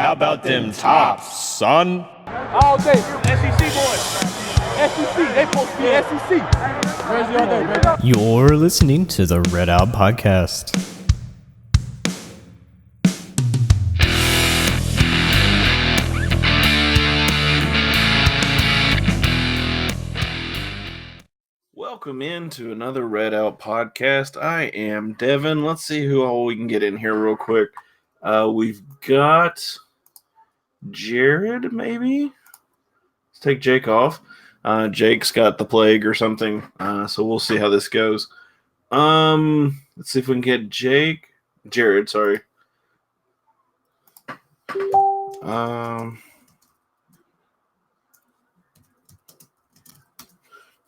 How about them tops, son? All day, SEC boys. SEC, they supposed to be SEC. Crazy all day, baby. You're listening to the Red Out Podcast. Welcome into another Red Out Podcast. I am Devin. Let's see who all we can get in here real quick. We've got Jared, maybe? Let's take Jake off. Jake's got the plague or something, so we'll see how this goes. Let's see if we can get Jared, sorry. And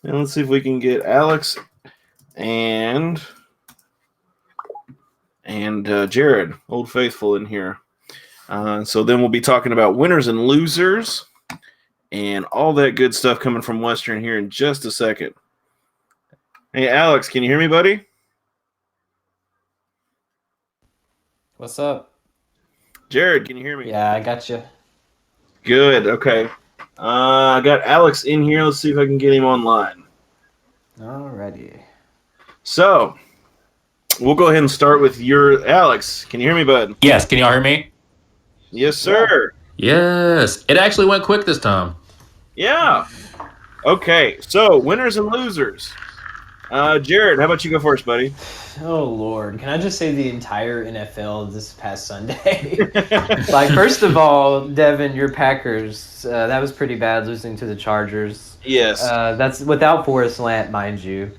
let's see if we can get Alex and Jared, Old Faithful, in here. So then we'll be talking about winners and losers and all that good stuff coming from Western here in just a second. Hey, Alex, can you hear me, buddy? What's up? Jared, can you hear me? Yeah, I got you. Good, okay. I got Alex in here. Let's see if I can get him online. Alrighty. So, we'll go ahead and start with your Alex. Can you hear me, bud? Yes, can y'all hear me? Yes, sir. Yes. It actually went quick this time. Yeah. Okay, so winners and losers. Jared, how about you go first, buddy? Oh, Lord. Can I just say the entire NFL this past Sunday? Like, first of all, Devin, your Packers, that was pretty bad losing to the Chargers. Yes. That's without Forrest Lamp, mind you.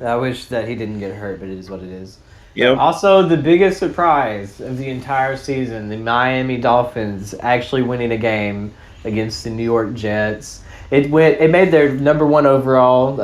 I wish that he didn't get hurt, but it is what it is. Yep. Also, the biggest surprise of the entire season, the Miami Dolphins actually winning a game against the New York Jets. It made their number one overall,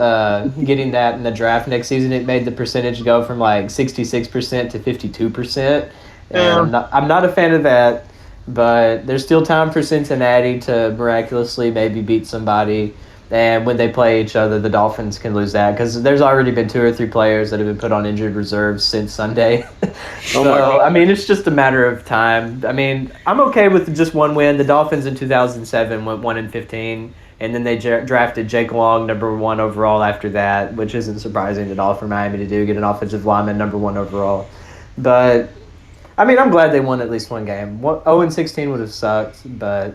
getting that in the draft next season. It made the percentage go from like 66% to 52%. And I'm not a fan of that, but there's still time for Cincinnati to miraculously maybe beat somebody. And when they play each other, the Dolphins can lose that because there's already been 2 or 3 players that have been put on injured reserves since Sunday. So, I mean, it's just a matter of time. I mean, I'm okay with just one win. The Dolphins in 2007 went 1-15. And then they drafted Jake Long, number 1 overall after that, which isn't surprising at all for Miami to do, get an offensive lineman, number 1 overall. But, I mean, I'm glad they won at least one game. 0-16 would have sucked, but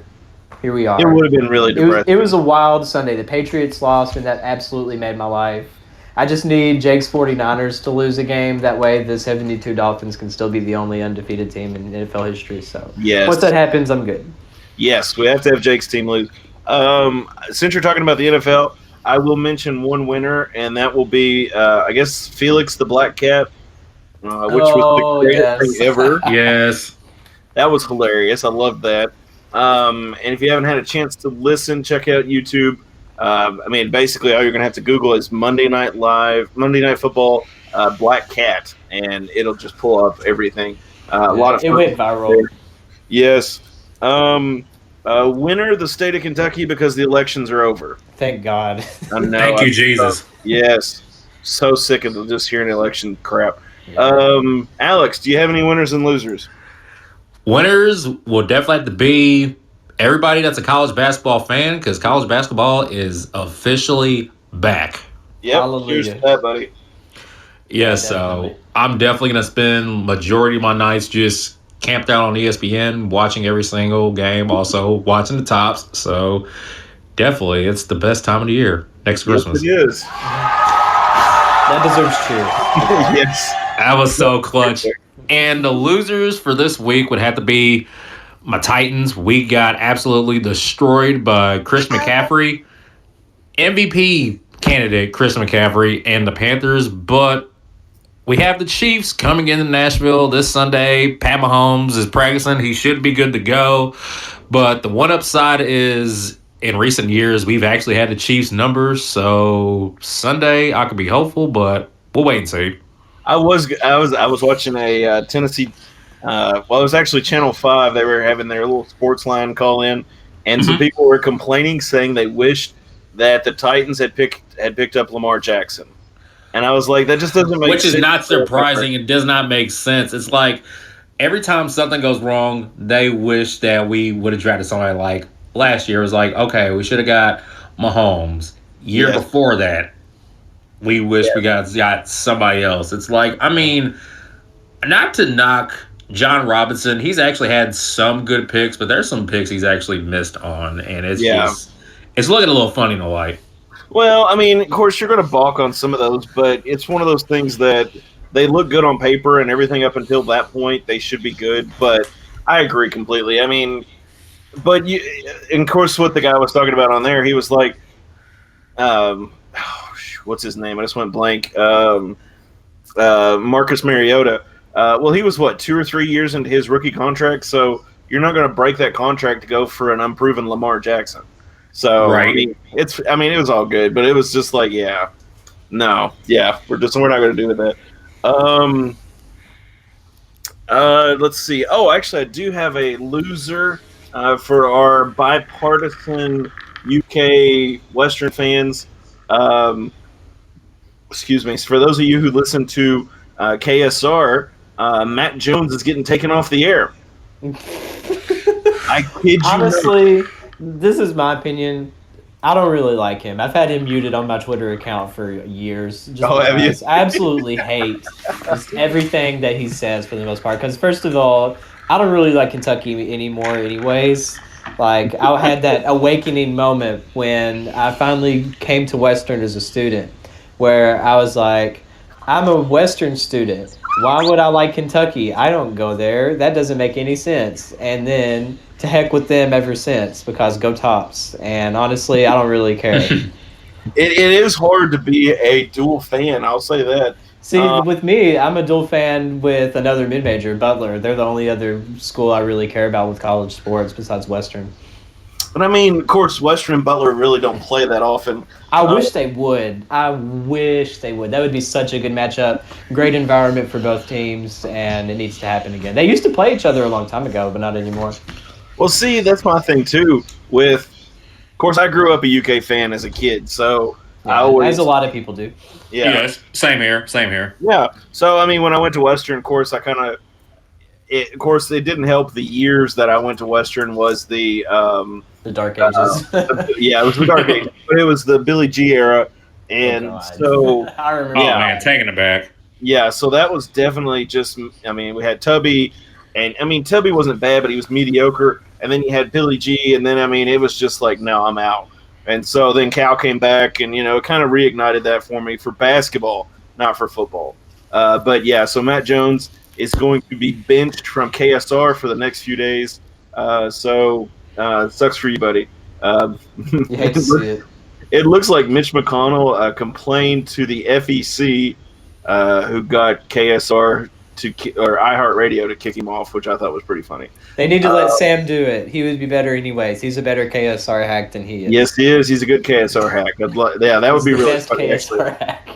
here we are. It would have been really depressing. It was a wild Sunday. The Patriots lost, and that absolutely made my life. I just need Jake's 49ers to lose a game. That way the 72 Dolphins can still be the only undefeated team in NFL history. So yes. Once that happens, I'm good. Yes, we have to have Jake's team lose. Since you're talking about the NFL, I will mention one winner, and that will be, I guess, Felix the Black Cat, which was the greatest thing ever. Yes. That was hilarious. I loved that. And if you haven't had a chance to listen, check out YouTube. I mean, basically, all you're going to have to Google is Monday Night Football, Black Cat, and it'll just pull up everything. A lot of fun. It went viral. Yes. Winner, the state of Kentucky, because the elections are over. Thank God. I know. Thank you, Jesus. Yes. So sick of just hearing election crap. Alex, do you have any winners and losers? Winners will definitely have to be everybody that's a college basketball fan because college basketball is officially back. Yep. Hallelujah. Cheers to that, buddy. Yeah, so I'm definitely going to spend majority of my nights just camped out on ESPN, watching every single game, also watching the tops. So definitely, it's the best time of the year. Next Christmas. Yes, it is. That deserves cheers. Yes. That was so clutch. And the losers for this week would have to be my Titans. We got absolutely destroyed by Chris McCaffrey. MVP candidate Chris McCaffrey and the Panthers, but we have the Chiefs coming into Nashville this Sunday. Pat Mahomes is practicing. He should be good to go. But the one upside is in recent years, we've actually had the Chiefs numbers. So Sunday, I could be hopeful, but we'll wait and see. I was watching a Tennessee. It was actually Channel 5. They were having their little sports line call in, and some people were complaining, saying they wished that the Titans had picked up Lamar Jackson. And I was like, that just doesn't make sense. Which is not surprising. It does not make sense. It's like every time something goes wrong, they wish that we would have drafted somebody like last year. It was like, okay, we should have got Mahomes. Year Yes. before that, we wish we got somebody else. It's like, I mean, not to knock John Robinson. He's actually had some good picks, but there's some picks he's actually missed on, and it's just it's looking a little funny in the light. Well, I mean, of course, you're going to balk on some of those, but it's one of those things that they look good on paper and everything up until that point, they should be good. But I agree completely. I mean, but you, and of course, what the guy was talking about on there, he was like, what's his name? I just went blank. Marcus Mariota. Well, he was, 2 or 3 years into his rookie contract, so you're not going to break that contract to go for an unproven Lamar Jackson. So Right. I mean, it was all good, but it was just like, we're not going to do that. Let's see. Oh, actually, I do have a loser for our bipartisan UK Western fans. Excuse me. For those of you who listen to KSR, Matt Jones is getting taken off the air. I kid you not. Honestly, this is my opinion. I don't really like him. I've had him muted on my Twitter account for years. Just have you? I absolutely hate just everything that he says for the most part. Because first of all, I don't really like Kentucky anymore anyways. Like, I had that awakening moment when I finally came to Western as a student, where I was like, I'm a Western student. Why would I like Kentucky? I don't go there. That doesn't make any sense. And then to heck with them ever since, because go Tops. And honestly, I don't really care. It is hard to be a dual fan. I'll say that. See, with me, I'm a dual fan with another mid-major, Butler. They're the only other school I really care about with college sports besides Western. But I mean, of course, Western and Butler really don't play that often. I wish they would. I wish they would. That would be such a good matchup. Great environment for both teams, and it needs to happen again. They used to play each other a long time ago, but not anymore. Well, see, that's my thing too. Of course, I grew up a UK fan as a kid, so I always, as a lot of people do. Yes, same here. Yeah. So I mean, when I went to Western, of course, of course, it didn't help. The years that I went to Western was the Dark Ages. it was the Dark Ages, but it was the Billy G era, and so I remember. Oh man, taking it back. yeah, so that was definitely just. I mean, we had Tubby, and I mean Tubby wasn't bad, but he was mediocre. And then you had Billy G, and then I mean it was just like, no, I'm out. And so then Cal came back, and it kind of reignited that for me for basketball, not for football. But yeah, so Matt Jones is going to be benched from KSR for the next few days. So sucks for you, buddy. You hate to see it. It looks like Mitch McConnell complained to the FEC, who got KSR or iHeartRadio to kick him off, which I thought was pretty funny. They need to let Sam do it. He would be better anyways. He's a better KSR hack than he is. Yes, he is. He's a good KSR hack. Yeah, that would be really best funny. KSR hack.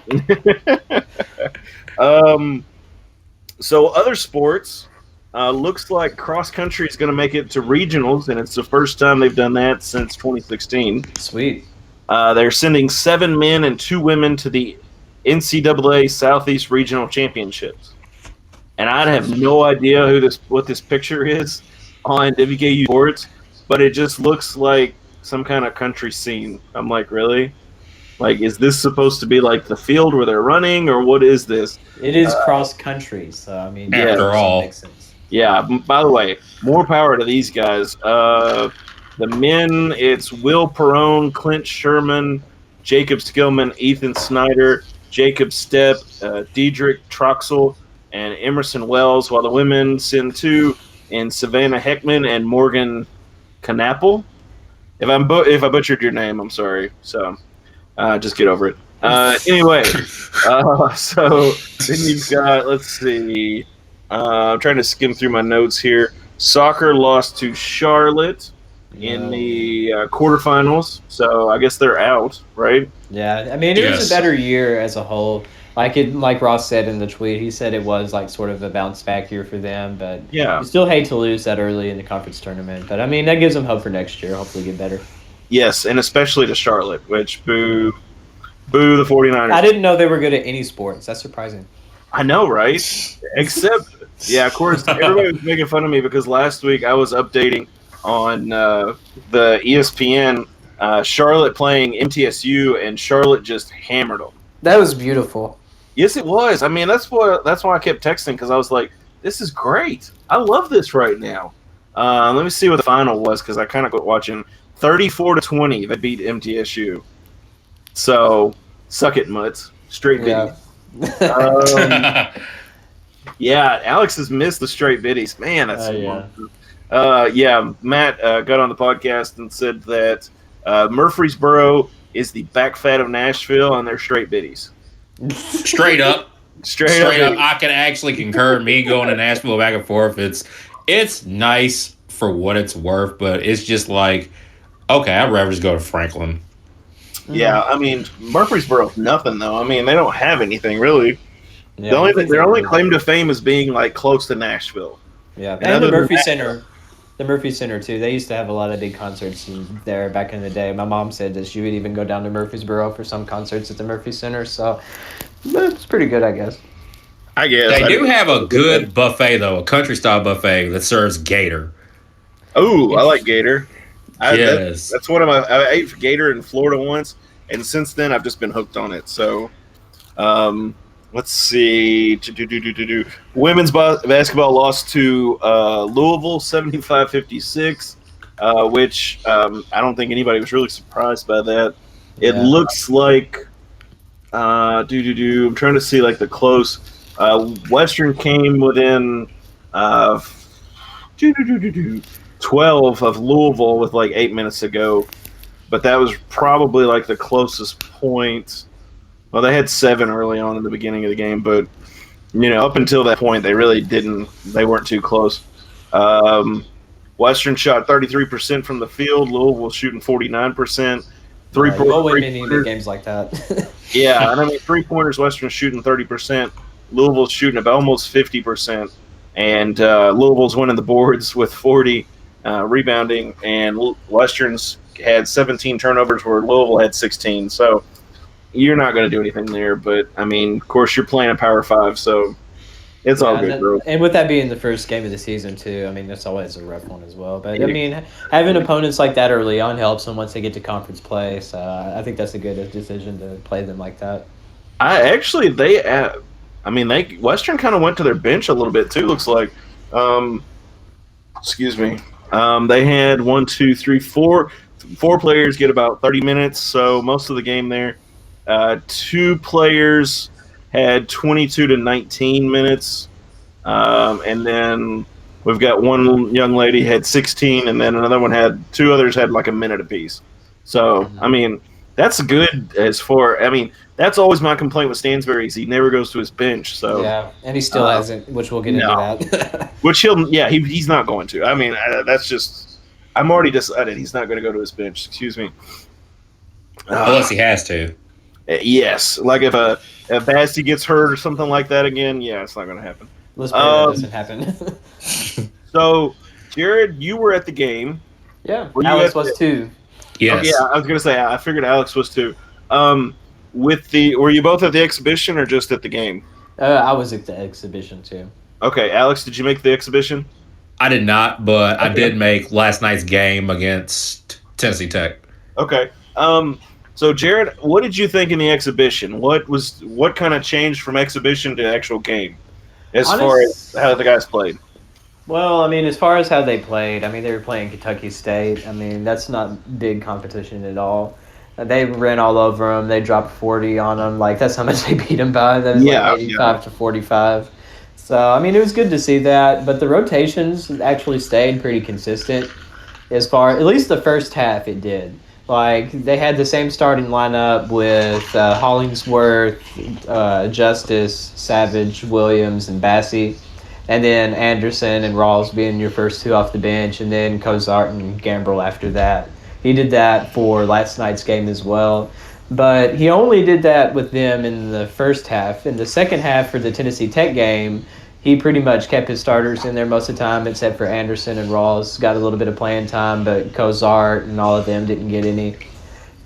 So other sports, looks like cross country is going to make it to regionals, and it's the first time they've done that since 2016. Sweet. They're sending 7 men and 2 women to the NCAA Southeast Regional Championships. And I have no idea what this picture is on WKU Sports, but it just looks like some kind of country scene. I'm like, really? Like, is this supposed to be like the field where they're running, or what is this? It is cross country, so I mean, After all. makes sense. Yeah, by the way, more power to these guys. The men, it's Will Perone, Clint Sherman, Jacob Skillman, Ethan Snyder, Jacob Stepp, Diedrich Troxel, and Emerson Wells, while the women send 2 in Savannah Heckman and Morgan Knappel. If I butchered your name, I'm sorry. So just get over it. Anyway, so then you've got, let's see. I'm trying to skim through my notes here. Soccer lost to Charlotte in the quarterfinals, so I guess they're out, right? Yeah, I mean, it was a better year as a whole. Like Ross said in the tweet, he said it was like sort of a bounce back year for them, but yeah, you still hate to lose that early in the conference tournament. But I mean, that gives them hope for next year. Hopefully, get better. Yes, and especially to Charlotte, which boo the 49ers. I didn't know they were good at any sports. That's surprising. I know, right? Except, yeah, of course, everybody was making fun of me because last week I was updating on the ESPN Charlotte playing MTSU, and Charlotte just hammered them. That was beautiful. Yes, it was. I mean, that's why I kept texting, because I was like, "This is great. I love this right now." Let me see what the final was, because I kind of quit watching. 34-20, they beat MTSU. So, suck it, mutts. Straight biddies. Yeah, Alex has missed the straight biddies. Man, that's Matt got on the podcast and said that Murfreesboro is the back fat of Nashville, and they're straight biddies. Straight up. Straight up. I can actually concur. Me going to Nashville back and forth, it's nice for what it's worth, but it's just like, okay, I'd rather just go to Franklin. Yeah, I mean, Murfreesboro's nothing, though. I mean, they don't have anything, really. Yeah, Their only claim to fame is being, like, close to Nashville. Yeah, and the Murphy Center. The Murphy Center, too. They used to have a lot of big concerts there back in the day. My mom said that she would even go down to Murfreesboro for some concerts at the Murphy Center, so it's pretty good, I guess. I guess. They do have a good buffet, though, a country-style buffet that serves gator. Oh, I like gator. Yes. That's one of my. I ate gator in Florida once, and since then I've just been hooked on it. So, let's see. Women's basketball lost to Louisville 75-56, which I don't think anybody was really surprised by that. It looks like I'm trying to see like the close. Western came within 12 of Louisville with like 8 minutes to go, but that was probably like the closest point. Well, they had 7 early on in the beginning of the game, but up until that point, they really didn't. They weren't too close. Western shot 33% from the field. Louisville shooting 49%. Three-pointers games like that. Yeah, and I mean 3-pointers. Western shooting 30%. Louisville's shooting about almost 50%, and Louisville's winning the boards with 40. Rebounding, and Western's had 17 turnovers where Louisville had 16. So you're not going to do anything there. But, I mean, of course, you're playing a Power 5, so it's all good, bro. And with that being the first game of the season, too, I mean, that's always a rough one as well. But, I mean, having opponents like that early on helps them once they get to conference play. So I think that's a good decision to play them like that. Western kind of went to their bench a little bit, too, looks like. Excuse me. They had 4 players get about 30 minutes, so most of the game there. 2 players had 22 to 19 minutes, and then we've got one young lady had 16, and then another one had 2 others had like a minute apiece. So, I mean, that's good that's always my complaint with Stansbury is he never goes to his bench. So yeah, and he still hasn't, which we'll get into that. Which he's not going to. I mean, that's just I'm already decided he's not going to go to his bench. Excuse me. Unless he has to. Yes, like if Bassey gets hurt or something like that again, it's not going to happen. Let's pray that doesn't happen. So, Jared, you were at the game. Yeah, Alex was too. Yes. Oh, yeah, I was going to say I figured Alex was too. Were you both at the exhibition or just at the game? I was at the exhibition too. Okay, Alex, did you make the exhibition? I did not, but I did make last night's game against Tennessee Tech. Okay. So Jared, what did you think in the exhibition? What kind of changed from exhibition to actual game as far as how the guys played? Well, I mean, as far as how they played, I mean, they were playing Kentucky State. I mean, that's not big competition at all. They ran all over them. They dropped 40 on them. Like, that's how much they beat them by. That was 85 to 45. So, I mean, it was good to see that. But the rotations actually stayed pretty consistent at least the first half it did. Like, they had the same starting lineup with Hollingsworth, Justice, Savage, Williams, and Bassey. And then Anderson and Rawls being your first 2 off the bench. And then Cozart and Gambrell after that. He did that for last night's game as well. But he only did that with them in the first half. In the second half for the Tennessee Tech game, he pretty much kept his starters in there most of the time, except for Anderson and Rawls. Got a little bit of playing time, but Cozart and all of them didn't get any.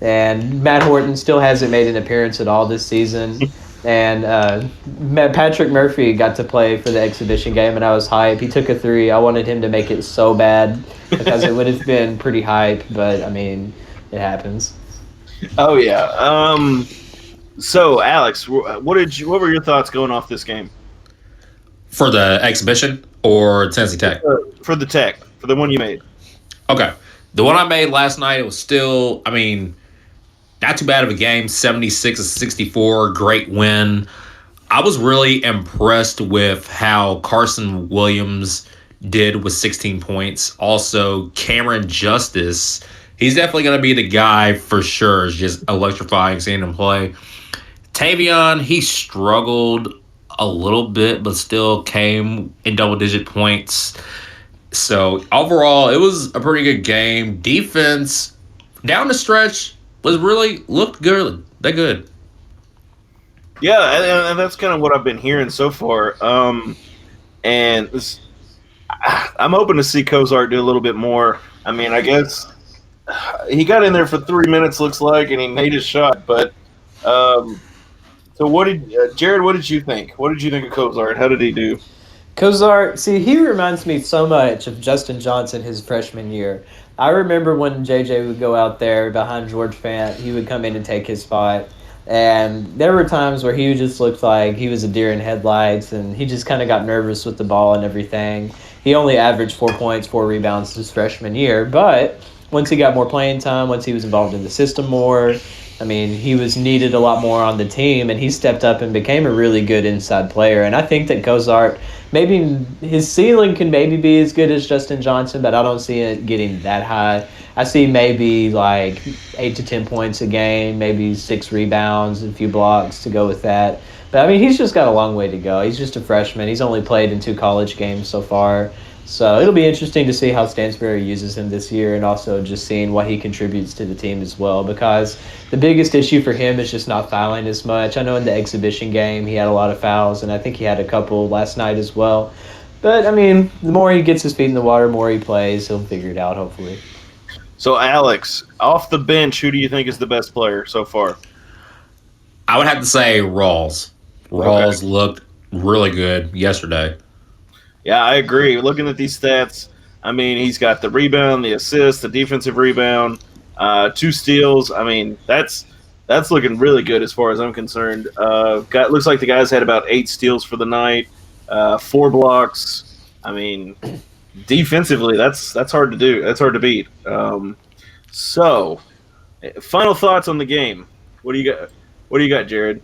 And Matt Horton still hasn't made an appearance at all this season. And Patrick Murphy got to play for the exhibition game, and I was hype. He took a three. I wanted him to make it so bad because it would have been pretty hype, but I mean, it happens. Oh yeah. So Alex, what were your thoughts going off this game For the exhibition or Tennessee Tech? for the Tech, for the one you made? Okay. The one I made last night, it was still, I mean, not too bad of a game. 76-64, great win. I was really impressed with how Carson Williams did with 16 points. Also, Cameron Justice, he's definitely going to be the guy for sure. It's just electrifying seeing him play. Tavion, he struggled a little bit, but still came in double-digit points. So, overall, it was a pretty good game. Defense, down the stretch, looked good. They're good. Yeah, and that's kind of what I've been hearing so far. And I'm hoping to see Cozart do a little bit more. I mean, I guess he got in there for 3 minutes, looks like, and he made his shot. But so, Jared? What did you think? What did you think of Cozart? How did he do? Cozart, see, he reminds me so much of Justin Johnson his freshman year. I remember when JJ would go out there behind George Fant, he would come in and take his spot. And there were times where he just looked like he was a deer in headlights, and he just kind of got nervous with the ball and everything. He only averaged 4 points, 4 rebounds his freshman year, but once he got more playing time, once he was involved in the system more, I mean, he was needed a lot more on the team, and he stepped up and became a really good inside player. And I think that Cozart, maybe his ceiling can maybe be as good as Justin Johnson, but I don't see it getting that high. I see maybe like 8 to 10 points a game, maybe 6 rebounds, a few blocks to go with that. But, I mean, he's just got a long way to go. He's just a freshman. He's only played in 2 college games so far. So it'll be interesting to see how Stansbury uses him this year, and also just seeing what he contributes to the team as well, because the biggest issue for him is just not fouling as much. I know in the exhibition game he had a lot of fouls, and I think he had a couple last night as well. But, I mean, the more he gets his feet in the water, the more he plays, he'll figure it out, hopefully. So, Alex, off the bench, who do you think is the best player so far? I would have to say Rawls. Rawls looked really good yesterday. Yeah, I agree. Looking at these stats, I mean, he's got the rebound, the assist, the defensive rebound, 2 steals. I mean, that's looking really good as far as I'm concerned. Looks like the guys had about 8 steals for the night, 4 blocks. I mean, defensively, that's hard to do. That's hard to beat. So, final thoughts on the game. What do you got? What do you got, Jared?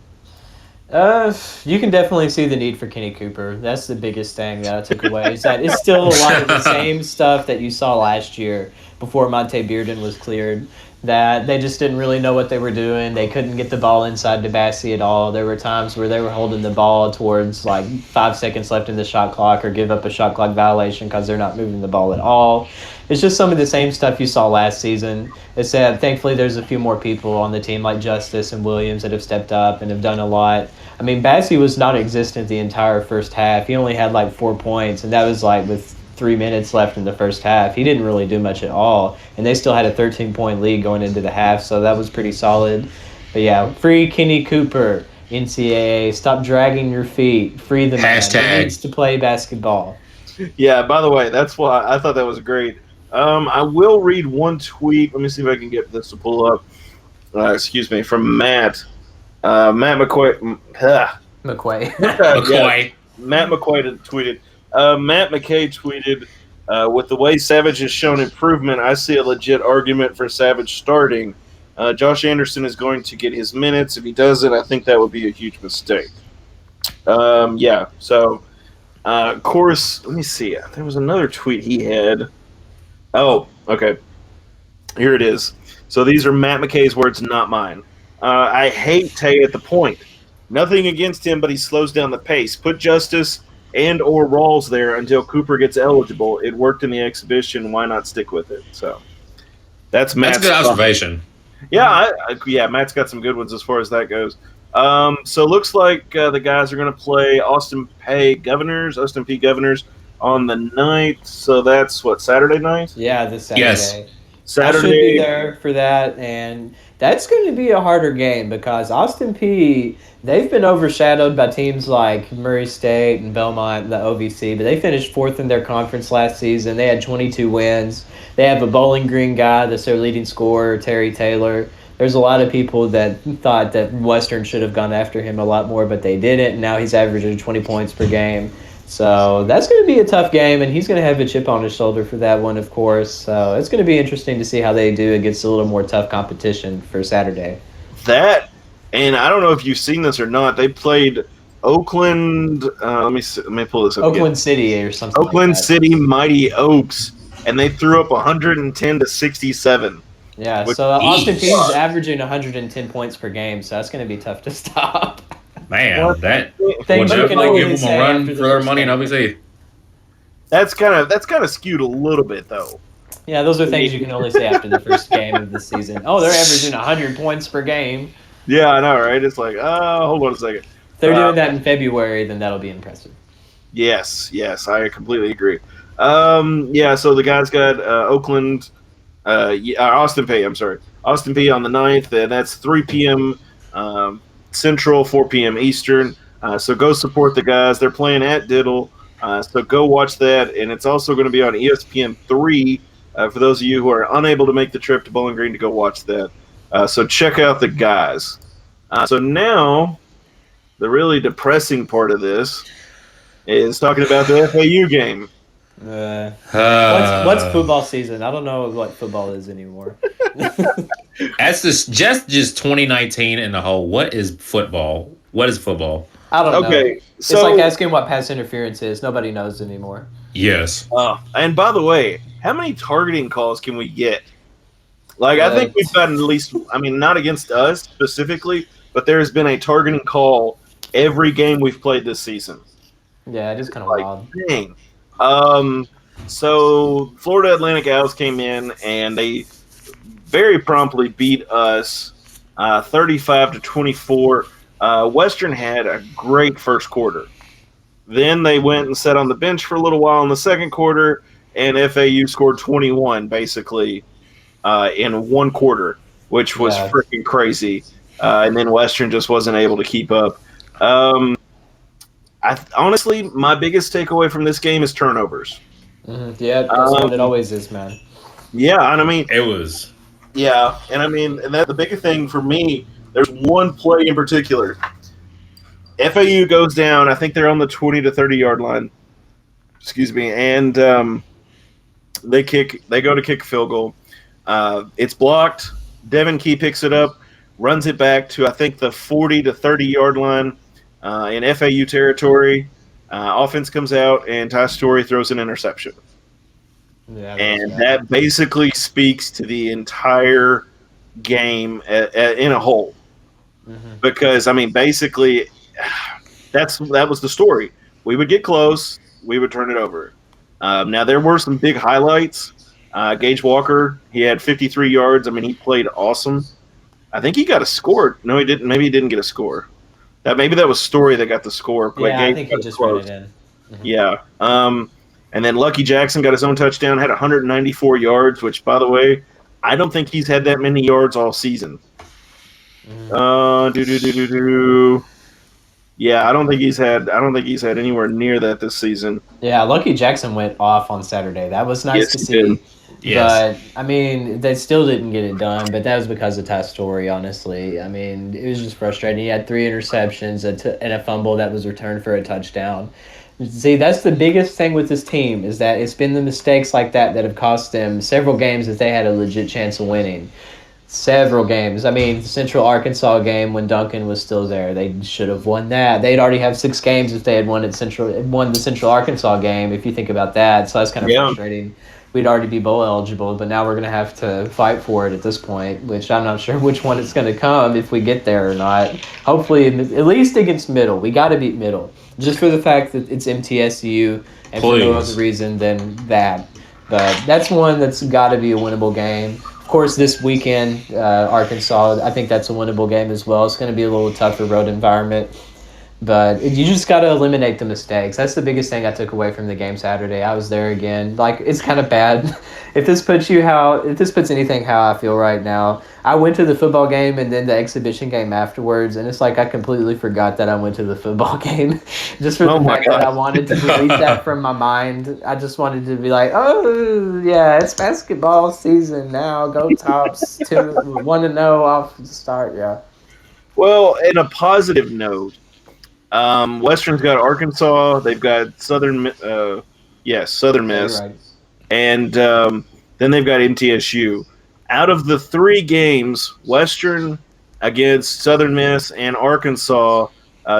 You can definitely see the need for Kenny Cooper. That's the biggest thing that I took away, is that it's still a lot of the same stuff that you saw last year before Monte Bearden was cleared, that they just didn't really know what they were doing. They couldn't get the ball inside to Bassey at all. There were times where they were holding the ball towards like 5 seconds left in the shot clock, or give up a shot clock violation because they're not moving the ball at all. It's just some of the same stuff you saw last season. Except thankfully there's a few more people on the team like Justice and Williams that have stepped up and have done a lot. I mean, Bassey was not existent the entire first half. He only had like 4 points, and that was like with 3 minutes left in the first half. He didn't really do much at all, and they still had a 13-point lead going into the half, so that was pretty solid. But yeah, free Kenny Cooper, NCAA. Stop dragging your feet. Free the man. He needs to play basketball. Yeah, by the way, that's why I thought that was great. I will read one tweet. Let me see if I can get this to pull up. Excuse me, from Matt. Matt McQuay. McQuay. McQuay. Matt McQuay tweeted. Matt McKay tweeted, with the way Savage has shown improvement, I see a legit argument for Savage starting. Josh Anderson is going to get his minutes. If he doesn't, I think that would be a huge mistake. Yeah, so, of course, let me see. There was another tweet he had. Oh, okay. Here it is. So these are Matt McKay's words, not mine. I hate Tay at the point. Nothing against him, but he slows down the pace. Put Justice and or Rawls there until Cooper gets eligible. It worked in the exhibition. Why not stick with it? So that's Matt's. That's a good observation. Yeah, yeah. Matt's got some good ones as far as that goes. So it looks like the guys are going to play Austin P. Governors on the night. So that's what, Saturday night? Yeah, this Saturday. Yes. I should be Saturday. there for that, and that's going to be a harder game because Austin P, they've been overshadowed by teams like Murray State and Belmont and the OVC, but they finished fourth in their conference last season. They had 22 wins. They have a Bowling Green guy that's their leading scorer, Terry Taylor. There's a lot of people that thought that Western should have gone after him a lot more, but they didn't, and now he's averaging 20 points per game. So that's going to be a tough game, and he's going to have a chip on his shoulder for that one, of course. So it's going to be interesting to see how they do against a little more tough competition for Saturday. That, and I don't know if you've seen this or not, they played Oakland. Let me pull this up. Oakland again. City or something Oakland like that. City Mighty Oaks, and they threw up 110 to 67. Yeah, Which- so Austin P is averaging 110 points per game, so that's going to be tough to stop. Man, that Things would you can definitely only give them say a run after for the their first money in game. OVC. That's kind of skewed a little bit though. Yeah, those are things you can only say after the first game of the season. Oh, they're averaging 100 points per game. Yeah, I know, right? It's like, hold on a second. If they're doing that in February, then that'll be impressive. Yes, I completely agree. So the guys got Oakland, Austin P. I'm sorry, Austin P. on the 9th. That's 3 p.m. Central, 4 p.m. Eastern. So go support the guys. They're playing at Diddle. So go watch that, and it's also going to be on ESPN 3 for those of you who are unable to make the trip to Bowling Green to go watch that. So check out the guys. So now, the really depressing part of this is talking about the FAU game. What's football season? I don't know what football is anymore. That's just 2019 in the whole. What is football? What is football? I don't know. Okay, It's so like asking what pass interference is. Nobody knows anymore. Yes. and by the way, how many targeting calls can we get? Like, I think we've gotten at least, I mean, not against us specifically, but there has been a targeting call every game we've played this season. Yeah, it is kind of Like, wild. dang. So Florida Atlantic Owls came in and they very promptly beat us 35 to 24. Western had a great first quarter. Then they went and sat on the bench for a little while in the second quarter, and FAU scored 21 basically in one quarter, which was freaking crazy. And then Western just wasn't able to keep up. Honestly, my biggest takeaway from this game is turnovers. Mm-hmm. Yeah, that's what it always is, man. Yeah, and I mean, It was. yeah, and I mean, and that the biggest thing for me, there's one play in particular. FAU goes down. I think they're on the 20 to 30 yard line. Excuse me, and they go to kick a field goal. It's blocked. Devin Key picks it up, runs it back to I think the 40 to 30 yard line in FAU territory. Offense comes out, and Ty Story throws an interception. Yeah, And that basically speaks to the entire game in a whole. Mm-hmm. Because, I mean, basically, that was the story. We would get close, we would turn it over. Now, there were some big highlights. Gage Walker, he had 53 yards. I mean, he played awesome. I think he got a score. No, he didn't. Maybe he didn't get a score. Maybe that was Story that got the score. But yeah, I Gage think got he just close. ran it in. Mm-hmm. Yeah. And then Lucky Jackson got his own touchdown, had 194 yards, which, by the way, I don't think he's had that many yards all season. Yeah, I don't think he's had anywhere near that this season. Yeah, Lucky Jackson went off on Saturday. That was nice Yes, to he see. did. Yes. But, I mean, they still didn't get it done, but that was because of Ty Story, honestly. I mean, it was just frustrating. He had 3 interceptions and a fumble that was returned for a touchdown. See, that's the biggest thing with this team is that it's been the mistakes like that have cost them several games that they had a legit chance of winning. Several games. I mean, the Central Arkansas game when Duncan was still there, they should have won that. They'd already have 6 games if they had won the Central Arkansas game, if you think about that. So that's kind of frustrating. We'd already be bowl eligible, but now we're going to have to fight for it at this point, which I'm not sure which one it's going to come if we get there or not. Hopefully, at least against Middle. We got to beat Middle. Just for the fact that it's MTSU and for no other reason than that. But that's one that's got to be a winnable game. Of course, this weekend, Arkansas, I think that's a winnable game as well. It's going to be a little tougher road environment. But you just got to eliminate the mistakes. That's the biggest thing I took away from the game Saturday. I was there again. Like, it's kind of bad. If this puts anything how I feel right now, I went to the football game and then the exhibition game afterwards, and it's like I completely forgot that I went to the football game. Just for the fact that I wanted to delete that from my mind. I just wanted to be like, oh, yeah, it's basketball season now. Go Tops. 1-0 off the start, yeah. Well, in a positive note, Western's got Arkansas. They've got Southern Miss. Right. And then they've got MTSU. Out of the 3 games, Western against Southern Miss and Arkansas,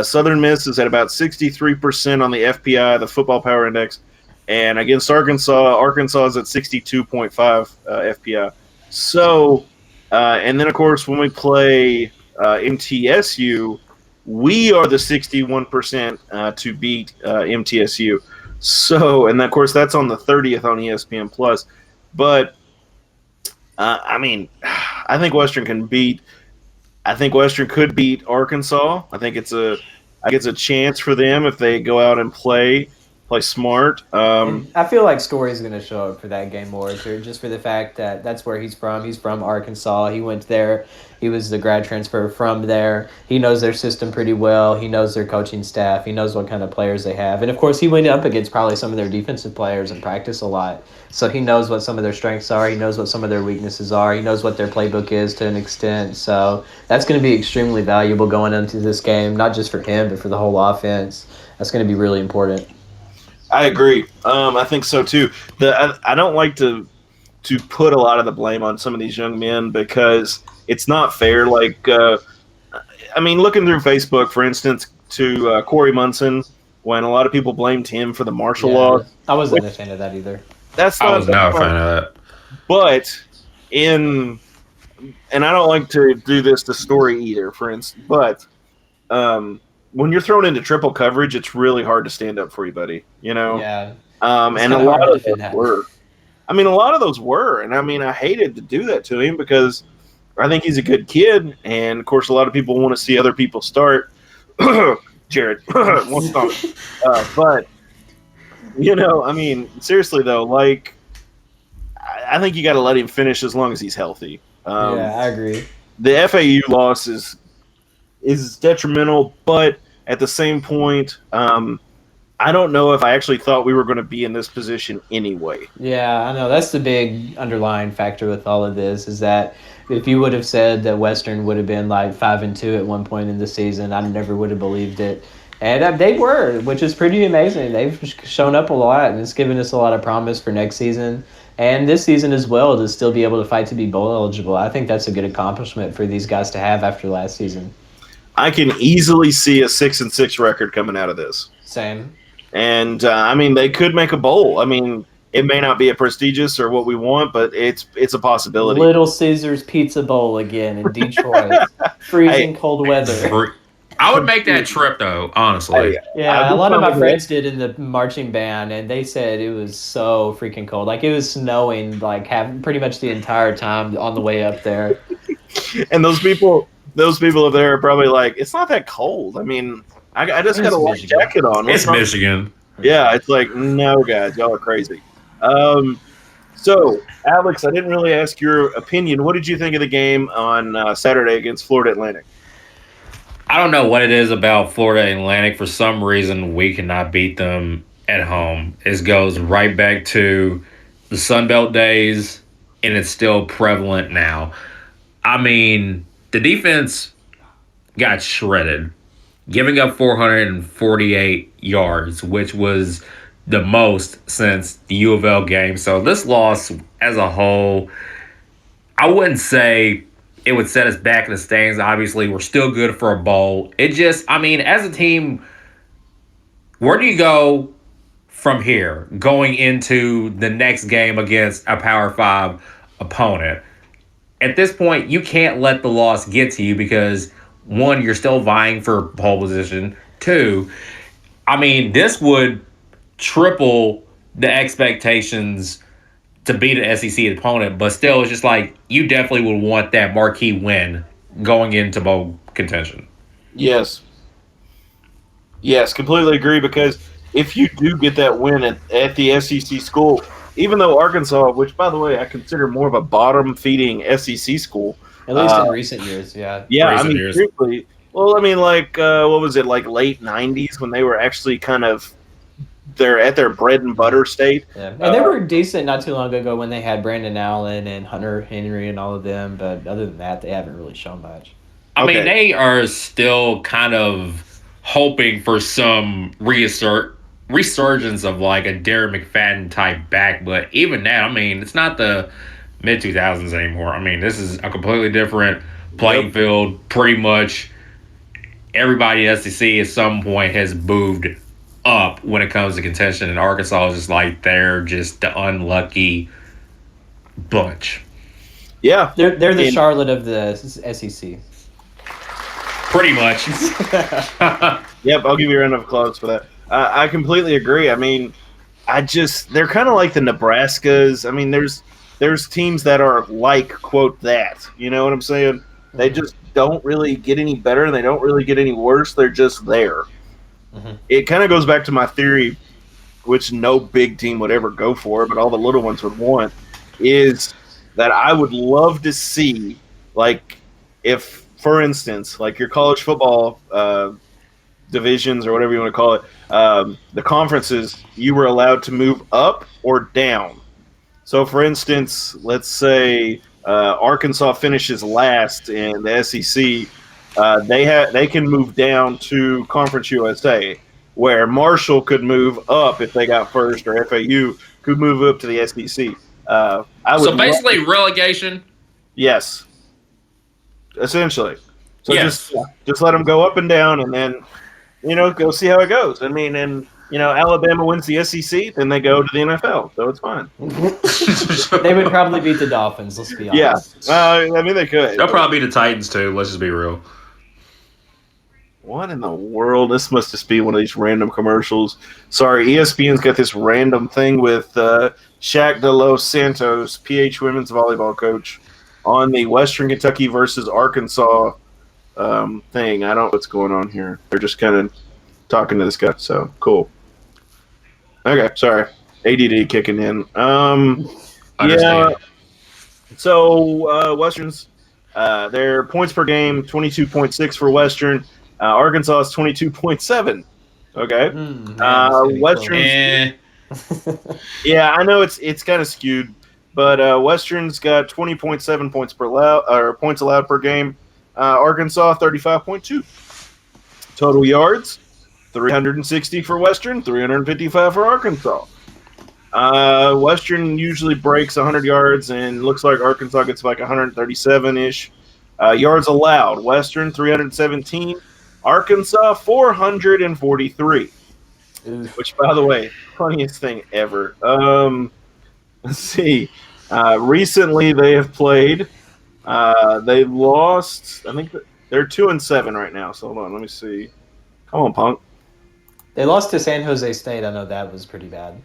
Southern Miss is at about 63% on the FPI, the Football Power Index, and against Arkansas is at 62.5 FPI. So, and then of course when we play MTSU, we are the 61% to beat MTSU. So, and of course that's on the 30th on ESPN Plus. But I mean, I think Western could beat Arkansas. I think it's a chance for them if they go out and play smart. I feel like Story's going to show up for that game more, just for the fact that that's where he's from. He's from Arkansas. He went there. He was the grad transfer from there. He knows their system pretty well. He knows their coaching staff. He knows what kind of players they have. And, of course, he went up against probably some of their defensive players and practiced a lot. So he knows what some of their strengths are. He knows what some of their weaknesses are. He knows what their playbook is to an extent. So that's going to be extremely valuable going into this game, not just for him, but for the whole offense. That's going to be really important. I agree. I think so too. I don't like to put a lot of the blame on some of these young men because it's not fair. Like, I mean, looking through Facebook, for instance, to Corey Munson, when a lot of people blamed him for the martial law. I wasn't a fan of that either. I was not a fan of that. But and I don't like to do this to Story either, for instance, but when you're thrown into triple coverage, it's really hard to stand up for you, buddy. You know? Yeah. And a lot of those were. I mean, a lot of those were. And I mean, I hated to do that to him because I think he's a good kid. And of course, a lot of people want to see other people start. Jared, won't stop. But, you know, I mean, seriously, though, like, I think you got to let him finish as long as he's healthy. Yeah, I agree. The FAU loss is detrimental, but at the same point, I don't know if I actually thought we were going to be in this position anyway. Yeah, I know. That's the big underlying factor with all of this is that if you would have said that Western would have been like 5-2 at one point in the season, I never would have believed it. And they were, which is pretty amazing. They've shown up a lot, and it's given us a lot of promise for next season. And this season as well, to still be able to fight to be bowl eligible. I think that's a good accomplishment for these guys to have after last season. I can easily see a 6-6 record coming out of this. Same. And, I mean, they could make a bowl. I mean, it may not be a prestigious or what we want, but it's a possibility. Little Caesars Pizza Bowl again in Detroit. Freezing cold weather. I would make that trip, though, honestly. Yeah, a lot of my friends did in the marching band, and they said it was so freaking cold. Like, it was snowing, like, pretty much the entire time on the way up there. And those people up there are probably like, it's not that cold. I mean, I just got a light jacket on. It's Michigan. Yeah, it's like, no, guys, y'all are crazy. So, Alex, I didn't really ask your opinion. What did you think of the game on Saturday against Florida Atlantic? I don't know what it is about Florida Atlantic. For some reason, we cannot beat them at home. It goes right back to the Sun Belt days, and it's still prevalent now. I mean, the defense got shredded, giving up 448 yards, which was the most since the U of L game. So this loss as a whole, I wouldn't say it would set us back in the standings. Obviously, we're still good for a bowl. It just, I mean, as a team, where do you go from here going into the next game against a Power 5 opponent? At this point, you can't let the loss get to you because, one, you're still vying for pole position. Two, I mean, this would triple the expectations to beat an SEC opponent, but still, it's just like you definitely would want that marquee win going into bowl contention. Yes. Yes, completely agree. Because if you do get that win at the SEC school, even though Arkansas, which by the way I consider more of a bottom-feeding SEC school, At least in recent years, yeah. yeah, I Recent mean, years. seriously. Well, I mean, like, what was it, like late '90s when they were actually kind of they're at their bread and butter state. Yeah, and they were decent not too long ago when they had Brandon Allen and Hunter Henry and all of them. But other than that, they haven't really shown much. I mean, Okay. they are still kind of hoping for some resurgence of like a Darren McFadden type back, but even that, I mean, it's not the mid 2000s anymore. I mean, this is a completely different playing field. Pretty much everybody in SEC at some point has moved up when it comes to contention, and Arkansas is just like they're just the unlucky bunch. Yeah, They're the And- Charlotte of the SEC. Pretty much. Yep, I'll give you a round of applause for that. I completely agree. I mean, they're kind of like the Nebraskas. I mean, there's teams that are like quote that. You know what I'm saying? They just don't really get any better and they don't really get any worse. They're just there. It kind of goes back to my theory, which no big team would ever go for, but all the little ones would want, is that I would love to see, like, if, for instance, like your college football divisions or whatever you want to call it, the conferences, you were allowed to move up or down. So, for instance, let's say Arkansas finishes last in the SEC. They can move down to Conference USA, where Marshall could move up if they got first, or FAU could move up to the SEC. I would So basically, relegation. yes, essentially. So Yes. just let them go up and down, and then go see how it goes. I mean, and Alabama wins the SEC, then they go to the NFL, so it's fine. They would probably beat the Dolphins. Let's be Yeah, honest. I mean they could. They'll probably be the Titans too. Let's just be real. What in the world? This must just be one of these random commercials. Sorry, ESPN's got this random thing with Shaq de Los Santos, PH women's volleyball coach, on the Western Kentucky versus Arkansas thing. I don't know what's going on here. They're just kind of talking to this guy, so cool. Okay, sorry. ADD kicking in. Understand. Yeah. So Western's their points per game 22.6 for Western. Arkansas is 22.7. Okay. Man, it's gonna be Western. Eh, Yeah, I know it's kind of skewed, but Western's got 20.7 points allowed per game. Arkansas 35.2. Total yards 360 for Western, 355 for Arkansas. Western usually breaks 100 yards, and looks like Arkansas gets like 137-ish. Yards allowed, Western 317, Arkansas 443. Oof. Which, by the way, funniest thing ever. Let's see. Recently, they have played. They lost. I think they're 2-7 right now. So hold on, let me see. Come on, punk. They lost to San Jose State. I know that was pretty bad.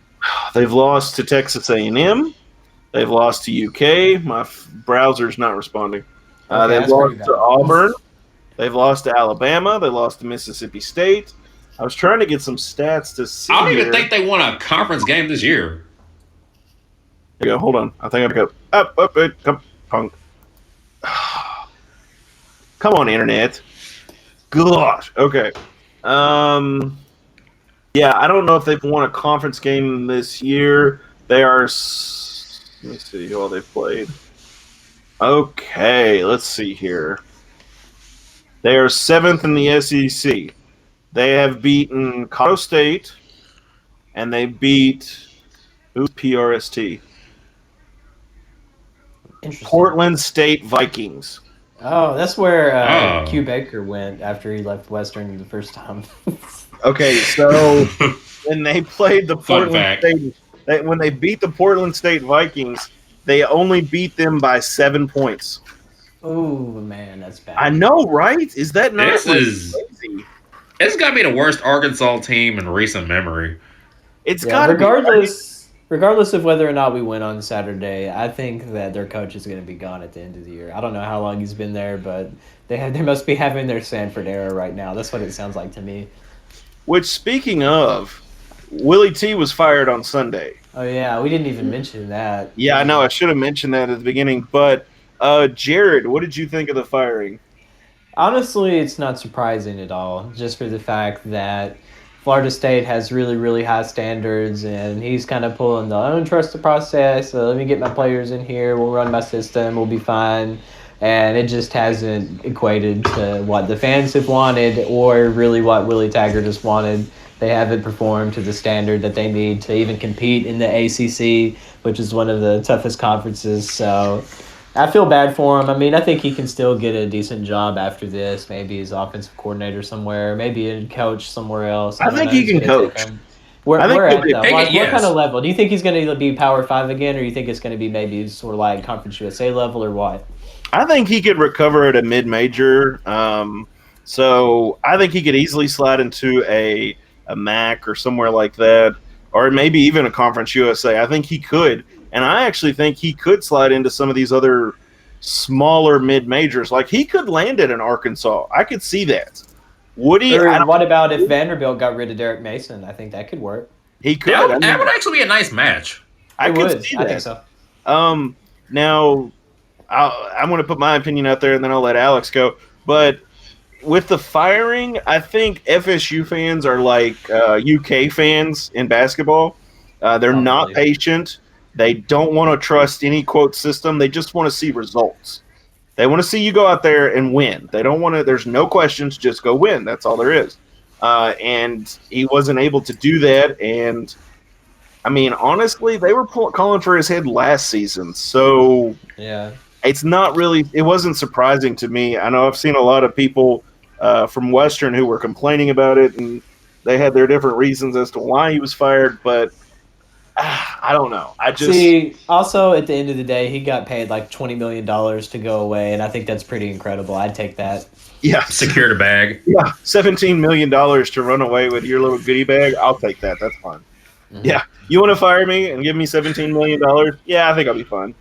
They've lost to Texas A&M. They've lost to UK. My browser's not responding. Okay, They've that's lost pretty to bad. Auburn. They've lost to Alabama. They lost to Mississippi State. I was trying to get some stats to see. I don't even here. think they won a conference game this year. There you go. Hold on. I think I got up, come, punk. Come on, internet. Gosh. Okay. Yeah, I don't know if they've won a conference game this year. They are. Let me see who all they've played. Okay, let's see here. They are 7th in the SEC. They have beaten Colorado State, and they beat who's PRST? Interesting. Portland State Vikings. Oh, that's where Oh. Q Baker went after he left Western the first time. Okay, so when they played the Fun Portland fact. State, when they beat the Portland State Vikings, they only beat them by 7 points. Oh man, that's bad. I know, right? Is that not This is- crazy? It's got to be the worst Arkansas team in recent memory. It's Yeah, got to regardless of whether or not we win on Saturday, I think that their coach is going to be gone at the end of the year. I don't know how long he's been there, but they must be having their Sanford era right now. That's what it sounds like to me. Which, speaking of, Willie T was fired on Sunday. Oh yeah, we didn't even mention that. Yeah, I know. I should have mentioned that at the beginning. But Jared, what did you think of the firing? Honestly, it's not surprising at all, just for the fact that Florida State has really, really high standards, and he's kind of pulling the I don't trust the process. So let me get my players in here. We'll run my system. We'll be fine. And it just hasn't equated to what the fans have wanted or really what Willie Taggart has wanted. They haven't performed to the standard that they need to even compete in the ACC, which is one of the toughest conferences. So I feel bad for him. I mean, I think he can still get a decent job after this. Maybe he's offensive coordinator somewhere. Maybe a coach somewhere else. I don't think know he who's can gonna take coach. him. Where I think at, he'll though? be- What Yes. kind of level? Do you think he's going to be Power 5 again, or you think it's going to be maybe sort of like Conference USA level, or what? I think he could recover at a mid-major. So I think he could easily slide into a MAC or somewhere like that, or maybe even a Conference USA. I think he could. And I actually think he could slide into some of these other smaller mid-majors. Like, he could land it in Arkansas. I could see that. Would he? Or what about if Vanderbilt got rid of Derek Mason? I think that could work. He could. That I would, mean, that would actually be a nice match. I It could would. see I that. think so. Now, I'm going to put my opinion out there, and then I'll let Alex go. But with the firing, I think FSU fans are like UK fans in basketball. They're not Probably. patient. They don't want to trust any quote system. They just want to see results. They want to see you go out there and win. They don't want to. There's no questions. Just go win. That's all there is. And he wasn't able to do that. And I mean, honestly, they were calling for his head last season. So Yeah. it's not really. It wasn't surprising to me. I know I've seen a lot of people from Western who were complaining about it, and they had their different reasons as to why he was fired. But I don't know. I just See, also at the end of the day, he got paid like $20 million to go away, and I think that's pretty incredible. I'd take that. yeah, Secure the bag. yeah, $17 million to run away with your little goodie bag. I'll take that. That's fine. Mhm. Yeah, you want to fire me and give me $17 million? Yeah, I think I'll be fine.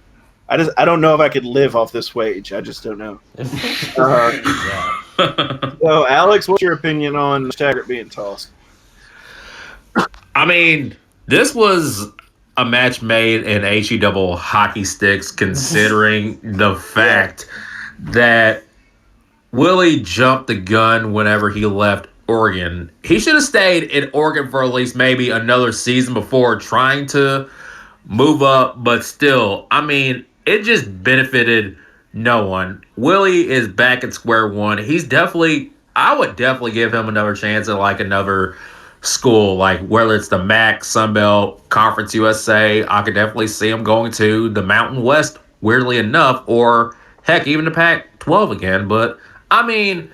I don't know if I could live off this wage. I just don't know. So, Alex, what's your opinion on Taggart being tossed? I mean, this was a match made in HE double hockey sticks, considering the fact that Willie jumped the gun whenever he left Oregon. He should have stayed in Oregon for at least maybe another season before trying to move up, but still, I mean, it just benefited no one. Willie is back at square one. I would definitely give him another chance at like another school, like whether it's the MAC, Sunbelt, Conference USA. I could definitely see him going to the Mountain West, weirdly enough, or heck, even the Pac-12 again. But I mean,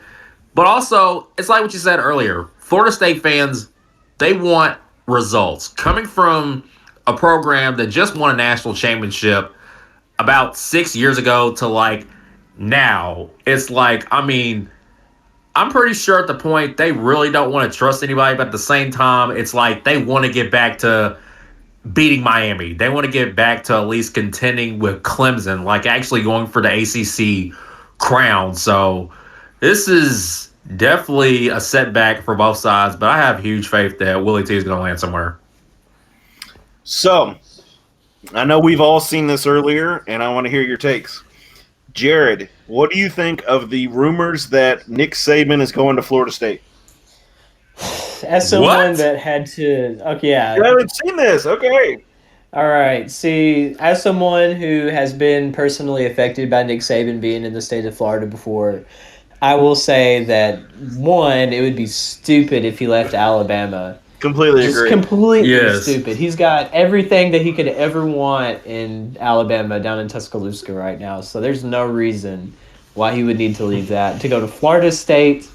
but also, it's like what you said earlier. Florida State fans, they want results. Coming from a program that just won a national championship about 6 years ago to like now, it's like, I mean, I'm pretty sure at the point they really don't want to trust anybody, but at the same time, it's like they want to get back to beating Miami. They want to get back to at least contending with Clemson, like actually going for the ACC crown. So this is definitely a setback for both sides, but I have huge faith that Willie T is going to land somewhere. So, I know we've all seen this earlier, and I want to hear your takes. Jared, what do you think of the rumors that Nick Saban is going to Florida State? As someone What? that had to, okay, yeah. You haven't seen this, okay? All right. See, as someone who has been personally affected by Nick Saban being in the state of Florida before, I will say that, one, it would be stupid if he left Alabama. Completely Just agree. completely Yes. stupid. He's got everything that he could ever want in Alabama down in Tuscaloosa right now. So there's no reason why he would need to leave that to go to Florida State.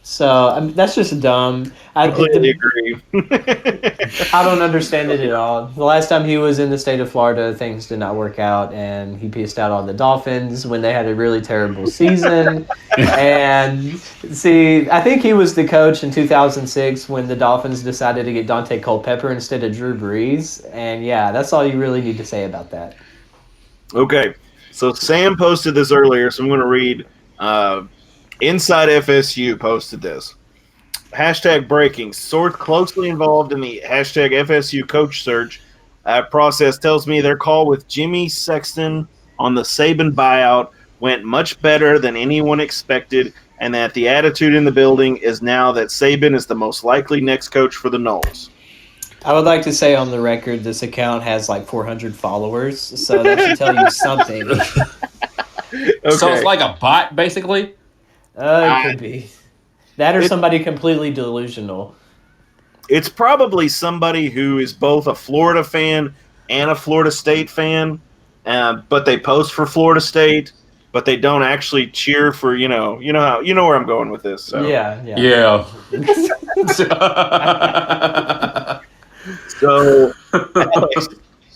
So I mean, that's just dumb. Completely agree. I don't understand it at all. The last time he was in the state of Florida, things did not work out, and he pissed out on the Dolphins when they had a really terrible season. And see, I think he was the coach in 2006 when the Dolphins decided to get Dante Culpepper instead of Drew Brees. And yeah, that's all you really need to say about that. Okay, so Sam posted this earlier, so I'm going to read. Inside FSU posted this. Hashtag breaking. Source closely involved in the hashtag FSU coach search process tells me their call with Jimmy Sexton on the Saban buyout went much better than anyone expected, and that the attitude in the building is now that Saban is the most likely next coach for the Noles. I would like to say on the record, this account has like 400 followers, so that should tell you something. Okay. So it's like a bot, basically. It could be that, or somebody completely delusional. It's probably somebody who is both a Florida fan and a Florida State fan, but they post for Florida State, but they don't actually cheer for you know where I'm going with this. So. Yeah. So,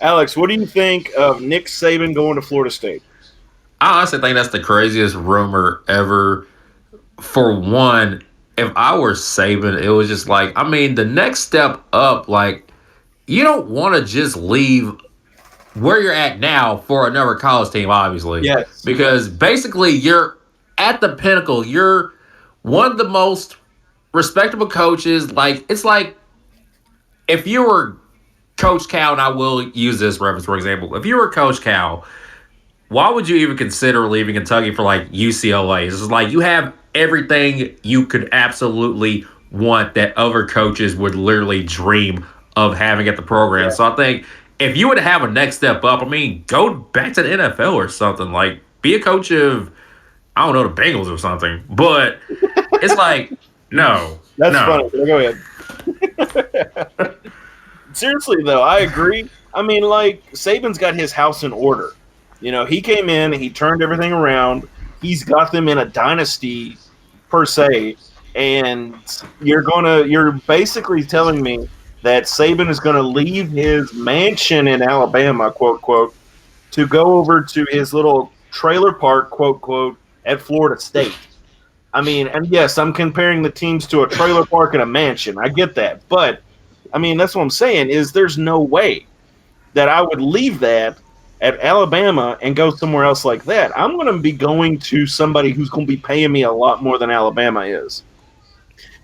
Alex, what do you think of Nick Saban going to Florida State? I honestly think that's the craziest rumor ever. For one, if I were Saban, it was just like, I mean, the next step up, like, you don't want to just leave where you're at now for another college team, obviously. Yes. Because basically you're at the pinnacle. You're one of the most respectable coaches. Like, it's like if you were Coach Cal, and I will use this reference, for example, if you were Coach Cal, why would you even consider leaving Kentucky for like UCLA? It's just like you have everything you could absolutely want that other coaches would literally dream of having at the program. Yeah. So I think if you would have a next step up, I mean, go back to the NFL or something. Like, be a coach of, I don't know, the Bengals or something. But it's like, no. That's no. funny. Go ahead. Seriously, though, I agree. I mean, like, Saban's got his house in order. You know, he came in, he turned everything around. He's got them in a dynasty, per se. And you're basically telling me that Saban is going to leave his mansion in Alabama, quote, quote, to go over to his little trailer park, quote, quote, at Florida State. I mean, and yes, I'm comparing the teams to a trailer park and a mansion. I get that. But, I mean, that's what I'm saying is there's no way that I would leave that at Alabama and go somewhere else like that. I'm going to be going to somebody who's going to be paying me a lot more than Alabama is.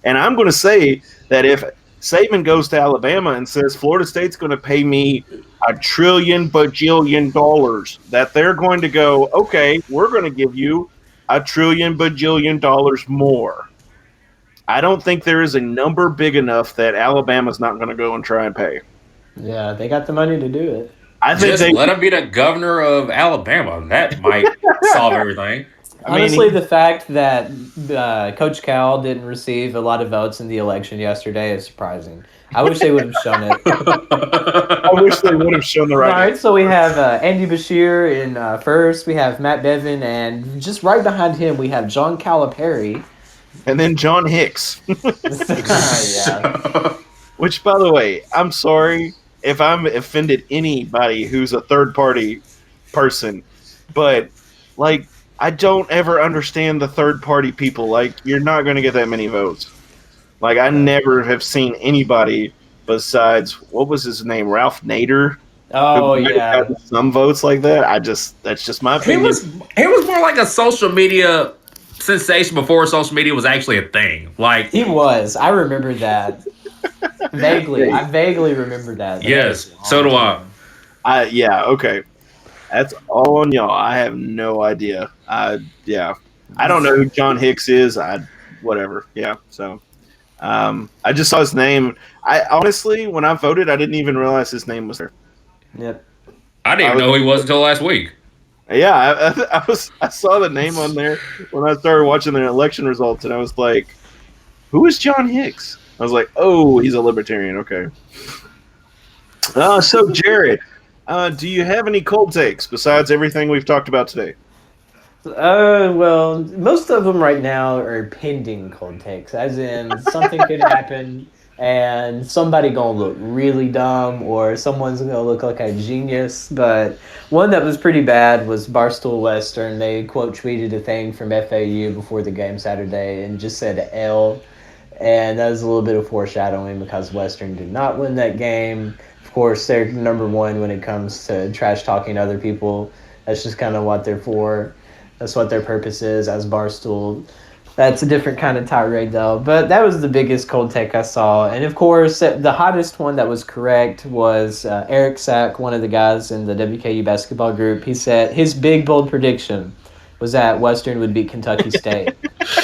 And I'm going to say that if Saban goes to Alabama and says Florida State's going to pay me $1 trillion bajillion, that they're going to go, okay, we're going to give you $1 trillion bajillion more. I don't think there is a number big enough that Alabama's not going to go and try and pay. Yeah, they got the money to do it. I think let him be the governor of Alabama. That might solve everything. Honestly, the fact that Coach Cal didn't receive a lot of votes in the election yesterday is surprising. I wish they would have shown it. I wish they would have shown the right. All right, so we have Andy Bashir in first. We have Matt Devin, and just right behind him, we have John Calipari. And then John Hicks. Yeah. Which, by the way, I'm sorry if I'm offended anybody who's a third-party person, but, like, I don't ever understand the third-party people. Like, you're not going to get that many votes. Like, I never have seen anybody besides, what was his name, Ralph Nader? Oh, yeah. Some votes like that. That's just my opinion. He was more like a social media sensation before social media was actually a thing. Like, he was. I remember that. Vaguely. I vaguely remember that. Yes, so do I. Yeah, okay. That's all on y'all. I have no idea. I don't know who John Hicks is. Whatever. Yeah. So, I just saw his name. I honestly, when I voted, I didn't even realize his name was there. Yep. I didn't even know he was until last week. Yeah, I saw the name on there when I started watching the election results, and I was like, "Who is John Hicks?" I was like, "Oh, he's a libertarian." Okay. So Jared, do you have any cold takes besides everything we've talked about today? Well, most of them right now are pending cold takes, as in something could happen and somebody gonna look really dumb or someone's gonna look like a genius. But one that was pretty bad was Barstool Western. They quote tweeted a thing from FAU before the game Saturday and just said L. And that was a little bit of foreshadowing because Western did not win that game. Of course, they're number one when it comes to trash talking other people. That's just kind of what they're for. That's what their purpose is as Barstool. That's a different kind of tirade, though. But that was the biggest cold take I saw. And, of course, the hottest one that was correct was Eric Sack, one of the guys in the WKU basketball group. He said his big, bold prediction was that Western would beat Kentucky State.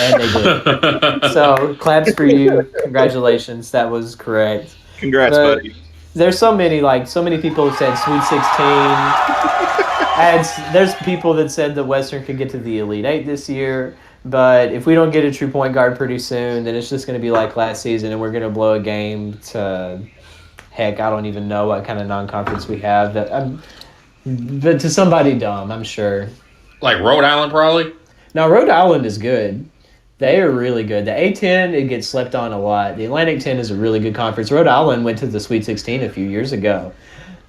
And they did. So, claps for you. Congratulations. That was correct. Congrats, But buddy. there's so many people who said Sweet 16. There's people that said that Western could get to the Elite Eight this year. But if we don't get a true point guard pretty soon, then it's just going to be like last season, and we're going to blow a game to, heck, I don't even know what kind of non-conference we have. But to somebody dumb, I'm sure. Like Rhode Island, probably. Now, Rhode Island is good. They are really good. The A10, it gets slept on a lot. The Atlantic 10 is a really good conference. Rhode Island went to the Sweet 16 a few years ago.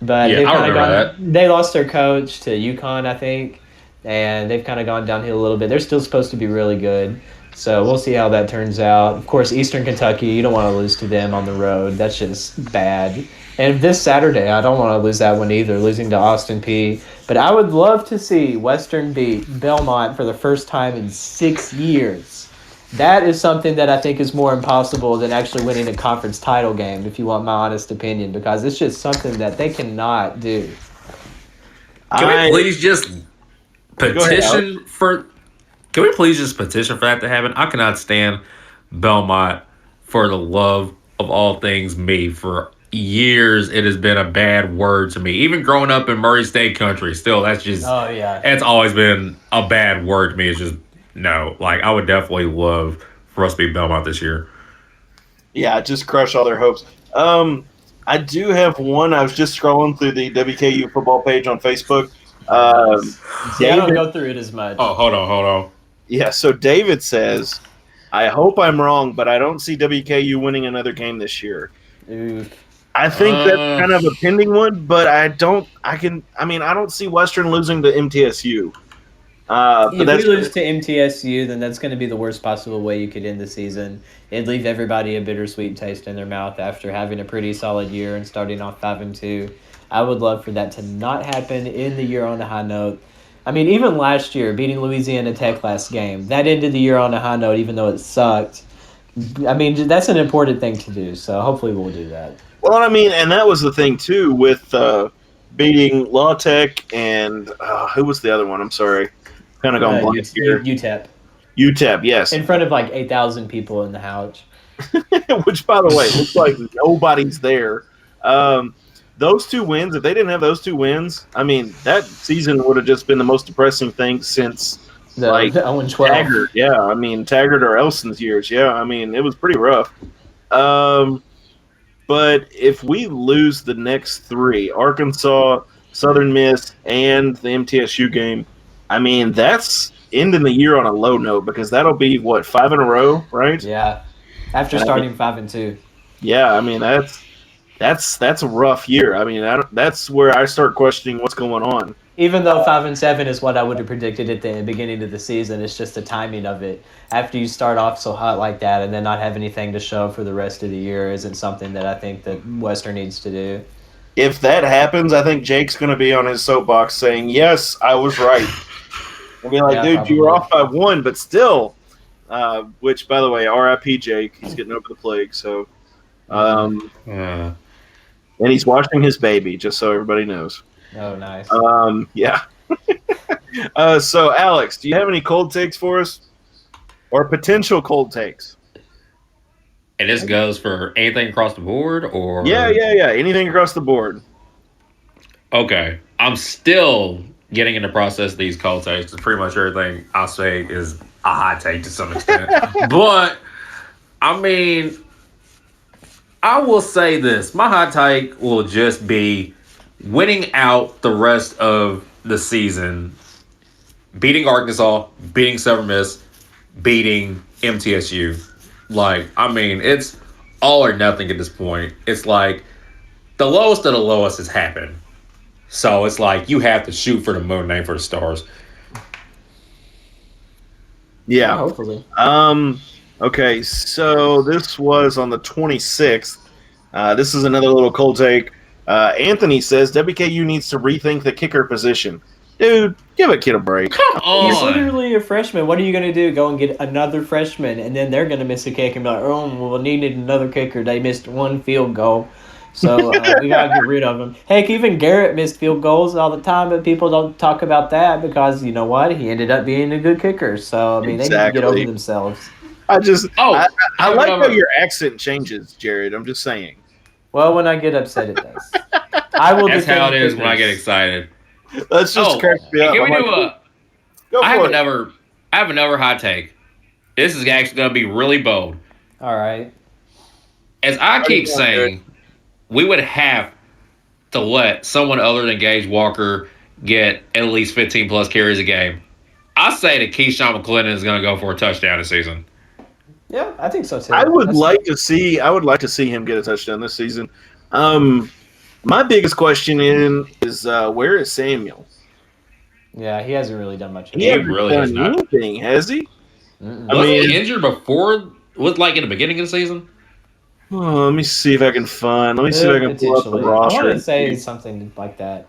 But Yeah, I remember that. They lost their coach to UConn, I think. And they've kind of gone downhill a little bit. They're still supposed to be really good. So we'll see how that turns out. Of course, Eastern Kentucky, you don't want to lose to them on the road. That's just bad. And this Saturday, I don't want to lose that one either, losing to Austin Peay. But I would love to see Western beat Belmont for the first time in 6 years. That is something that I think is more impossible than actually winning a conference title game, if you want my honest opinion, because it's just something that they cannot do. Can we please just petition for? Can we please just petition for that to happen? I cannot stand Belmont for the love of all things me. For years, it has been a bad word to me. Even growing up in Murray State country, still that's just it's always been a bad word to me. It's just no. Like I would definitely love for us to beat Belmont this year. Yeah, just crush all their hopes. I do have one. I was just scrolling through the WKU football page on Facebook. I don't go through it as much. Oh, hold on. Yeah, so David says, I hope I'm wrong, but I don't see WKU winning another game this year. Oof. I think that's kind of a pending one, but I don't see Western losing to MTSU. If we lose to MTSU, then that's going to be the worst possible way you could end the season. It'd leave everybody a bittersweet taste in their mouth after having a pretty solid year and starting off 5-2. I would love for that to not happen, end the year on a high note. I mean, even last year, beating Louisiana Tech last game, that ended the year on a high note, even though it sucked. I mean, that's an important thing to do, so hopefully we'll do that. Well, I mean, and that was the thing, too, with beating La Tech and who was the other one? I'm sorry. Kind of gone blank here. UTEP. UTEP, yes. In front of like 8,000 people in the house. Which, by the way, looks like nobody's there. Those two wins, if they didn't have those two wins, I mean, that season would have just been the most depressing thing since the 0-12. Taggart. Yeah, I mean, Taggart or Elson's years. Yeah, I mean, it was pretty rough. But if we lose the next three, Arkansas, Southern Miss, and the MTSU game, I mean, that's ending the year on a low note because that'll be, 5 in a row, right? Yeah, after starting 5-2. Yeah, I mean, that's a rough year. I mean, that's where I start questioning what's going on. Even though 5-7 is what I would have predicted at the beginning of the season, it's just the timing of it. After you start off so hot like that and then not have anything to show for the rest of the year isn't something that I think that Western needs to do. If that happens, I think Jake's going to be on his soapbox saying, yes, I was right. I'll be like, dude, you were off by 1, but still. Which, by the way, R.I.P. Jake. He's getting over the plague, so. And he's watching his baby, just so everybody knows. Oh, nice. Yeah. So, Alex, do you have any cold takes for us? Or potential cold takes? And this goes for anything across the board, or Yeah. Anything across the board. Okay, I'm still getting into process of these cold takes. Pretty much everything I'll say is a hot take to some extent. But I mean, I will say this: my hot take will just be winning out the rest of the season, beating Arkansas, beating Southern Miss, beating MTSU. Like, I mean, it's all or nothing at this point. It's like the lowest of the lowest has happened. So it's like you have to shoot for the moon, aim for the stars. Yeah. Hopefully. Okay, so this was on the 26th. This is another little cold take. Anthony says WKU needs to rethink the kicker position. Dude, give a kid a break. Come He's on. literally a freshman. What are you going to do? Go and get another freshman, and then they're going to miss a kick and be like, oh, well, needed another kicker. They missed one field goal. So we got to get rid of him. Heck, even Garrett missed field goals all the time, but people don't talk about that because, you know what? He ended up being a good kicker. So, I mean, they need to get over Exactly. themselves. I just, Oh, I like how another- your accent changes, Jared. I'm just saying. Well, when I get upset, it does. I will That's how it defend is when I get kickers. excited. That's just crack me and up. can we I'm do like, a? go I have for it. another hot take. This is actually going to be really bold. All right. As I keep you going, saying, we would have to let someone other than Gage Walker get at least 15 plus carries a game. I say that Keyshawn McClendon is going to go for a touchdown this season. Yeah, I think so, too. I would That's- like to see him get a touchdown this season. My biggest question is where is Samuel? Yeah, he hasn't really done much. He really has not. anything, has he? Mm-mm. I Was mean, he injured before? Was like in the beginning of the season? oh, let me see if I can pull up the Potentially. I roster. want to and say see. something like that.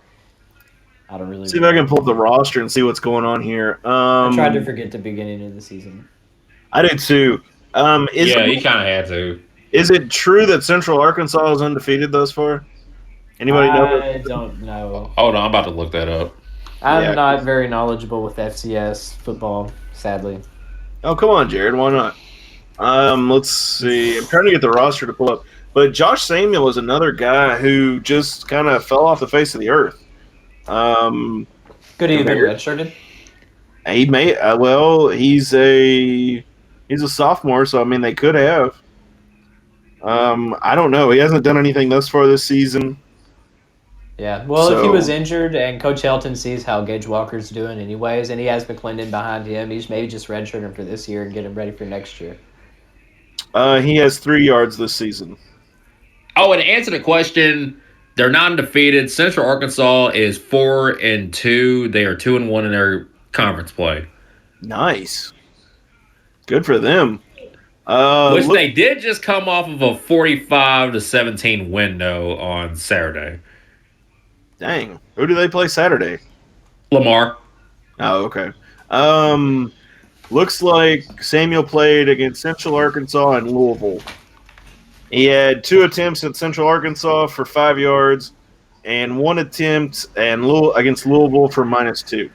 I don't really See if I can pull up the roster and see what's going on here. I tried to forget the beginning of the season. I did too. Is He kind of had to. it true that Central Arkansas is undefeated thus far? Anybody know? I don't know. Hold on, I'm about to look that up. I'm Yeah. not very knowledgeable with FCS football, sadly. Oh, come on, Jared. Why not? Let's see. I'm trying to get the roster to pull up. But Josh Samuel is another guy who just kind of fell off the face of the earth. Could he have been redshirted? He may. Well, he's a sophomore, so I mean they could have. I don't know. He hasn't done anything thus far this season. Yeah. Well, if he So- was injured and Coach Helton sees how Gage Walker's doing anyways, and he has McClendon behind him, he's maybe just redshirt him for this year and get him ready for next year. He has 3 yards this season. Oh, and to answer the question, they're not undefeated. Central Arkansas is 4-2. They are 2-1 in their conference play, Nice. Good for them. which Look- they did just come off of a 45-17 win though on Saturday. Dang. Who do they play Saturday? Lamar. Oh, okay. Looks like Samuel played against Central Arkansas and Louisville. He had 2 attempts at Central Arkansas for 5 yards and 1 attempt against Louisville for -2.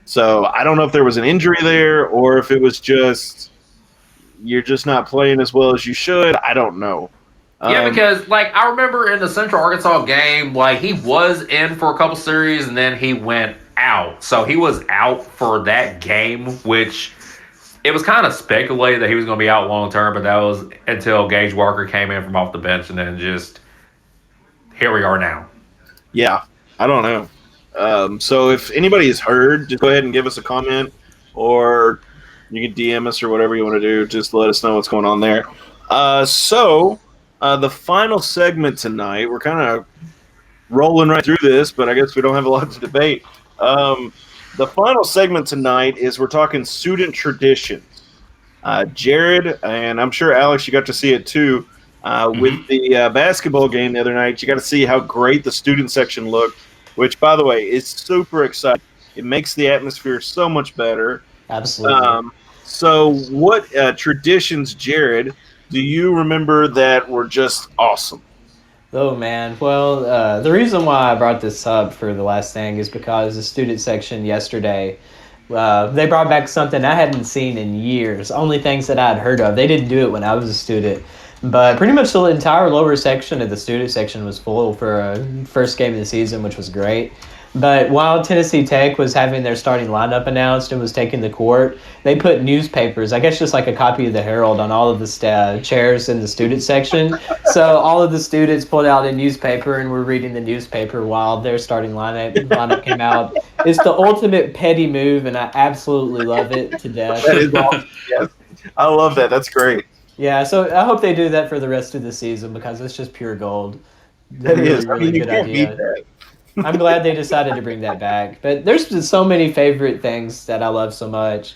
So I don't know if there was an injury there or if it was just you're just not playing as well as you should. I don't know. Yeah, because I remember in the Central Arkansas game, he was in for a couple series and then he went out. So he was out for that game, which it was kind of speculated that he was going to be out long term, but that was until Gage Walker came in from off the bench, and then just here we are now. Yeah, I don't know. So if anybody has heard, just go ahead and give us a comment, or you can DM us or whatever you want to do. Just let us know what's going on there. So the final segment tonight, we're kind of rolling right through this, but I guess we don't have a lot to debate. The final segment tonight is we're talking student traditions. Jared, and I'm sure Alex, you got to see it too. With the basketball game the other night, you got to see how great the student section looked, which, by the way, is super exciting. It makes the atmosphere so much better. Absolutely. So what traditions, Jared, do you remember that were just awesome? Oh, man. Well, the reason why I brought this up for the last thing is because the student section yesterday, they brought back something I hadn't seen in years, only things that I'd heard of. They didn't do it when I was a student. But pretty much the entire lower section of the student section was full for a first game of the season, which was great. But while Tennessee Tech was having their starting lineup announced and was taking the court, they put newspapers, I guess just like a copy of the Herald, on all of the chairs in the student section. So all of the students pulled out a newspaper and were reading the newspaper while their starting lineup came out. It's the ultimate petty move, and I absolutely love it to death. That is awesome. Yes. I love that. That's great. Yeah, so I hope they do that for the rest of the season because it's just pure gold. That is. I mean, you good can't idea. beat that. I'm glad they decided to bring that back. But there's just so many favorite things that I love so much.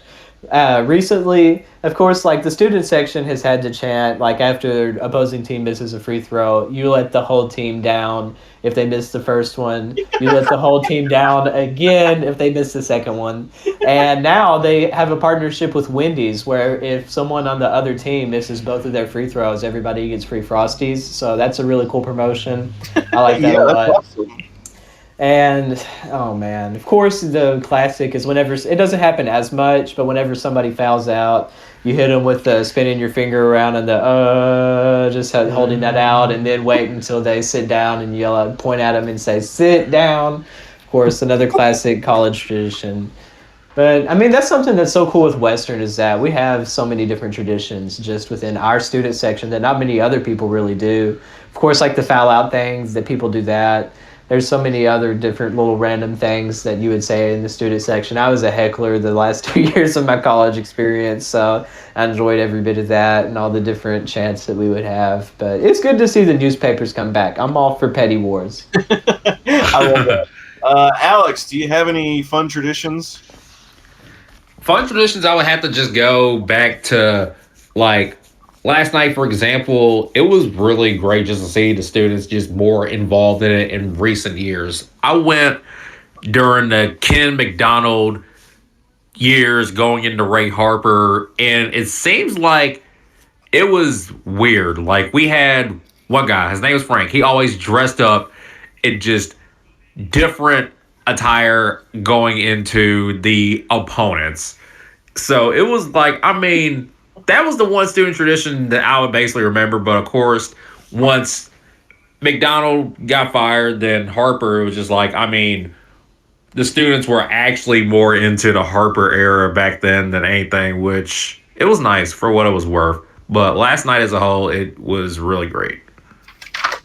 Recently, of course, like the student section has had to chant, like after opposing team misses a free throw, you let the whole team down if they miss the first one. You let the whole team down again if they miss the second one. And now they have a partnership with Wendy's where if someone on the other team misses both of their free throws, everybody gets free Frosties. So that's a really cool promotion. I like that Yeah, a that's lot. awesome. And oh man, of course the classic is whenever it doesn't happen as much, but whenever somebody fouls out, you hit them with the spinning your finger around and the just holding that out, and then wait until they sit down and yell out, point at them and say sit down. Of course, another classic college tradition. But I mean, that's something that's so cool with Western is that we have so many different traditions just within our student section that not many other people really do. Of course, like the foul out things that people do that. There's so many other different little random things that you would say in the student section. I was a heckler the last 2 years of my college experience, so I enjoyed every bit of that and all the different chants that we would have. But it's good to see the newspapers come back. I'm all for petty wars. I love that. Alex, do you have any fun traditions? Fun traditions, I would have to just go back to like last night, for example. It was really great just to see the students just more involved in it in recent years. I went during the Ken McDonald years going into Ray Harper, and it seems like it was weird. Like we had one guy, his name was Frank. He always dressed up in just different attire going into the opponents. So it was like, I mean, that was the one student tradition that I would basically remember. But of course, once McDonald got fired, then Harper, it was just like, I mean, the students were actually more into the Harper era back then than anything, which it was nice for what it was worth. But last night as a whole, it was really great.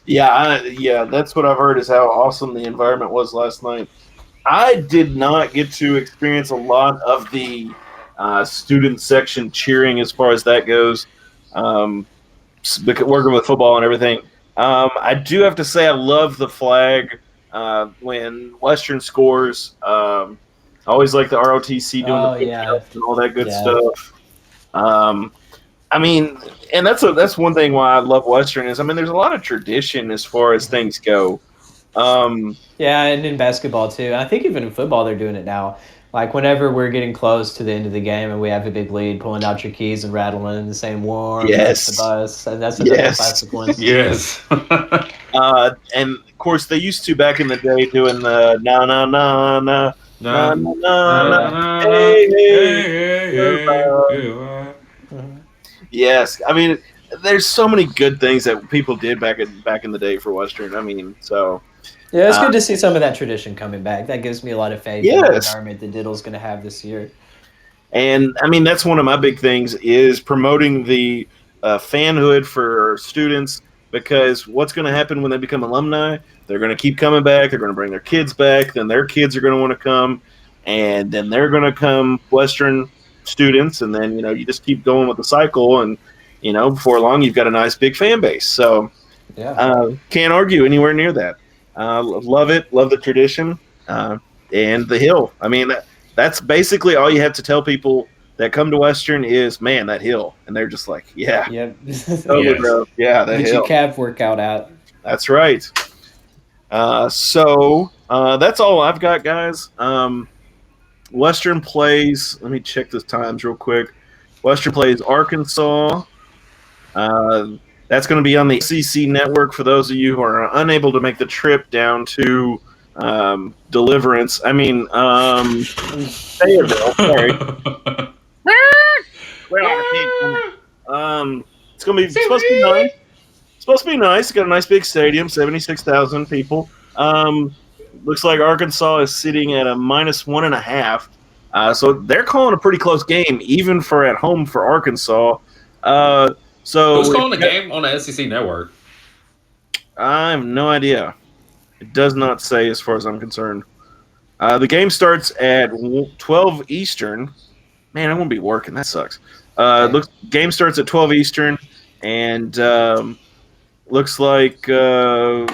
Yeah, that's what I've heard is how awesome the environment was last night. I did not get to experience a lot of the student section cheering as far as that goes, working with football and everything. I do have to say I love the flag when Western scores. I always like the ROTC doing Oh, the yeah. and all that good Yeah. stuff. I mean, and that's one thing why I love Western is, I mean, there's a lot of tradition as far as things go. Yeah, and in basketball too. I think even in football they're doing it now. Like whenever we're getting close to the end of the game and we have a big lead, pulling out your keys and rattling and saying "warm" Yes. the bus, and that's another Yes. classic one. Yes. And of course, they used to back in the day doing the na na na na na na na. Hey. Yes, I mean, there's so many good things that people did back in the day for Western. I mean, so Yeah, it's good to see some of that tradition coming back. That gives me a lot of faith in the Yes. environment that Diddle's going to have this year. And I mean, that's one of my big things is promoting the fanhood for students, because what's going to happen when they become alumni? They're going to keep coming back. They're going to bring their kids back. Then their kids are going to want to come, and then they're going to come Western students, and then you just keep going with the cycle, and before long you've got a nice big fan base. So Yeah. can't argue anywhere near that. Love it. Love the tradition and the hill. I mean, that's basically all you have to tell people that come to Western is, man, that hill. And they're just like, yeah, Yep. totally, Yes. bro. Yeah, that Get hill. your calf workout out. That's right. So that's all I've got, guys. Western plays, let me check the times real quick. Western plays Arkansas. That's going to be on the SEC network for those of you who are unable to make the trip down to Deliverance. I mean, Fayetteville. Sorry. It's going to be supposed to be nice. It's supposed to be nice. It's got a nice big stadium, 76,000 people. Looks like Arkansas is sitting at a -1.5. So they're calling a pretty close game, even for at home for Arkansas. So Who's calling the game on the SEC network? I have no idea. It does not say, as far as I'm concerned. The game starts at 12 Eastern. Man, I won't be working. That sucks. Game starts at 12 Eastern, and looks like it's going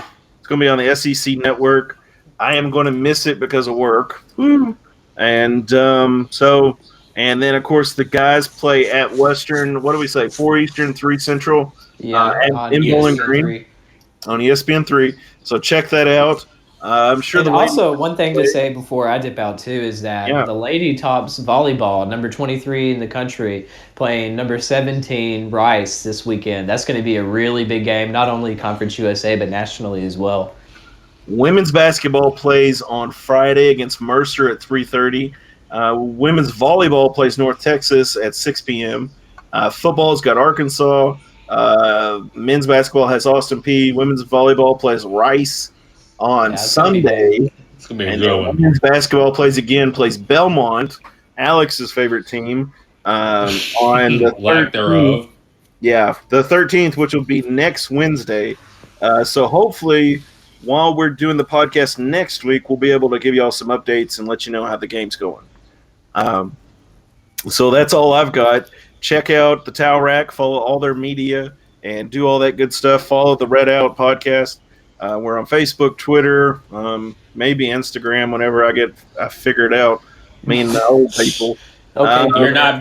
to be on the SEC network. I am going to miss it because of work. Woo. And And then, of course, the guys play at Western. What do we say? 4 Eastern, 3 Central. Yeah, And on in Bowling ESPN Green three. on ESPN3. So check that out. I'm sure And the ladies. also, one thing to say before I dip out too is that Yeah. the lady tops volleyball, number 23 in the country, playing number 17 Rice this weekend. That's going to be a really big game, not only Conference USA but nationally as well. Women's basketball plays on Friday against Mercer at 3:30. Women's volleyball plays North Texas at 6 p.m. Football's got Arkansas. Men's basketball has Austin P. Women's volleyball plays Rice on Yeah, it's going to be good. Sunday. It's gonna be a And good then one. women's basketball plays Belmont, Alex's favorite team, on the Lack 13th. thereof. Yeah, the 13th, which will be next Wednesday. So hopefully, while we're doing the podcast next week, we'll be able to give you all some updates and let you know how the game's going. So that's all I've got. Check out the Towel Rack, follow all their media, and do all that good stuff. Follow the Red Out podcast. We're on Facebook, Twitter, maybe Instagram whenever I figure it out. I mean, the old people. Okay,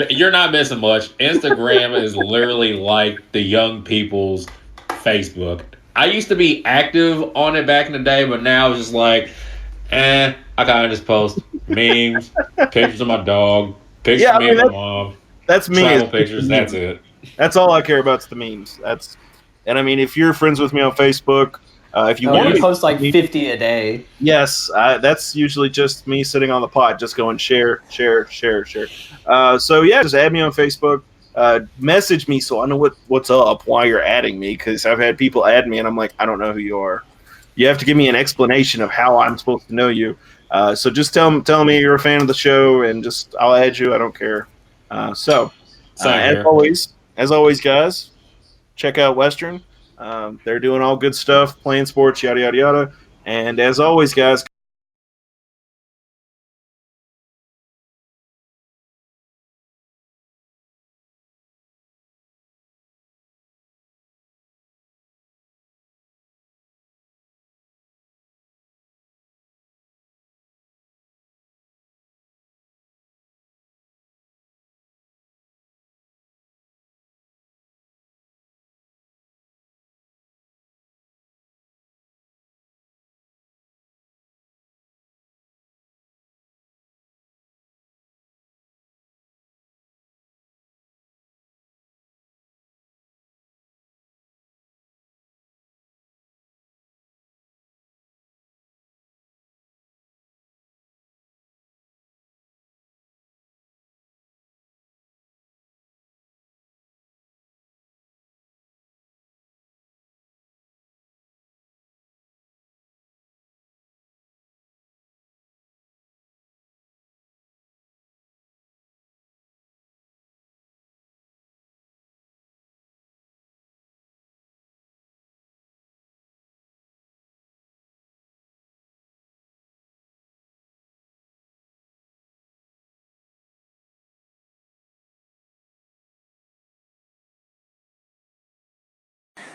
You're not missing much. Instagram is literally like the young people's Facebook. I used to be active on it back in the day, but now it's just like, I kind of just post memes, pictures of my dog, pictures Yeah, of I me mean, and my mom, that's me. travel It's pictures. the That's memes. it. That's all I care about is the memes. And I mean, if you're friends with me on Facebook, if you Oh, want you to post like be, 50 a day. yes, that's usually just me sitting on the pod, just going share, share, share, share. So yeah, just add me on Facebook. Message me so I know what's up while you're adding me, because I've had people add me and I'm like, I don't know who you are. You have to give me an explanation of how I'm supposed to know you. So just tell me you're a fan of the show, and just I'll add you. I don't care. Same As here. always, guys, check out Western. They're doing all good stuff, playing sports, yada yada yada. And as always, guys,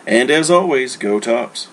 and as always, go Tops.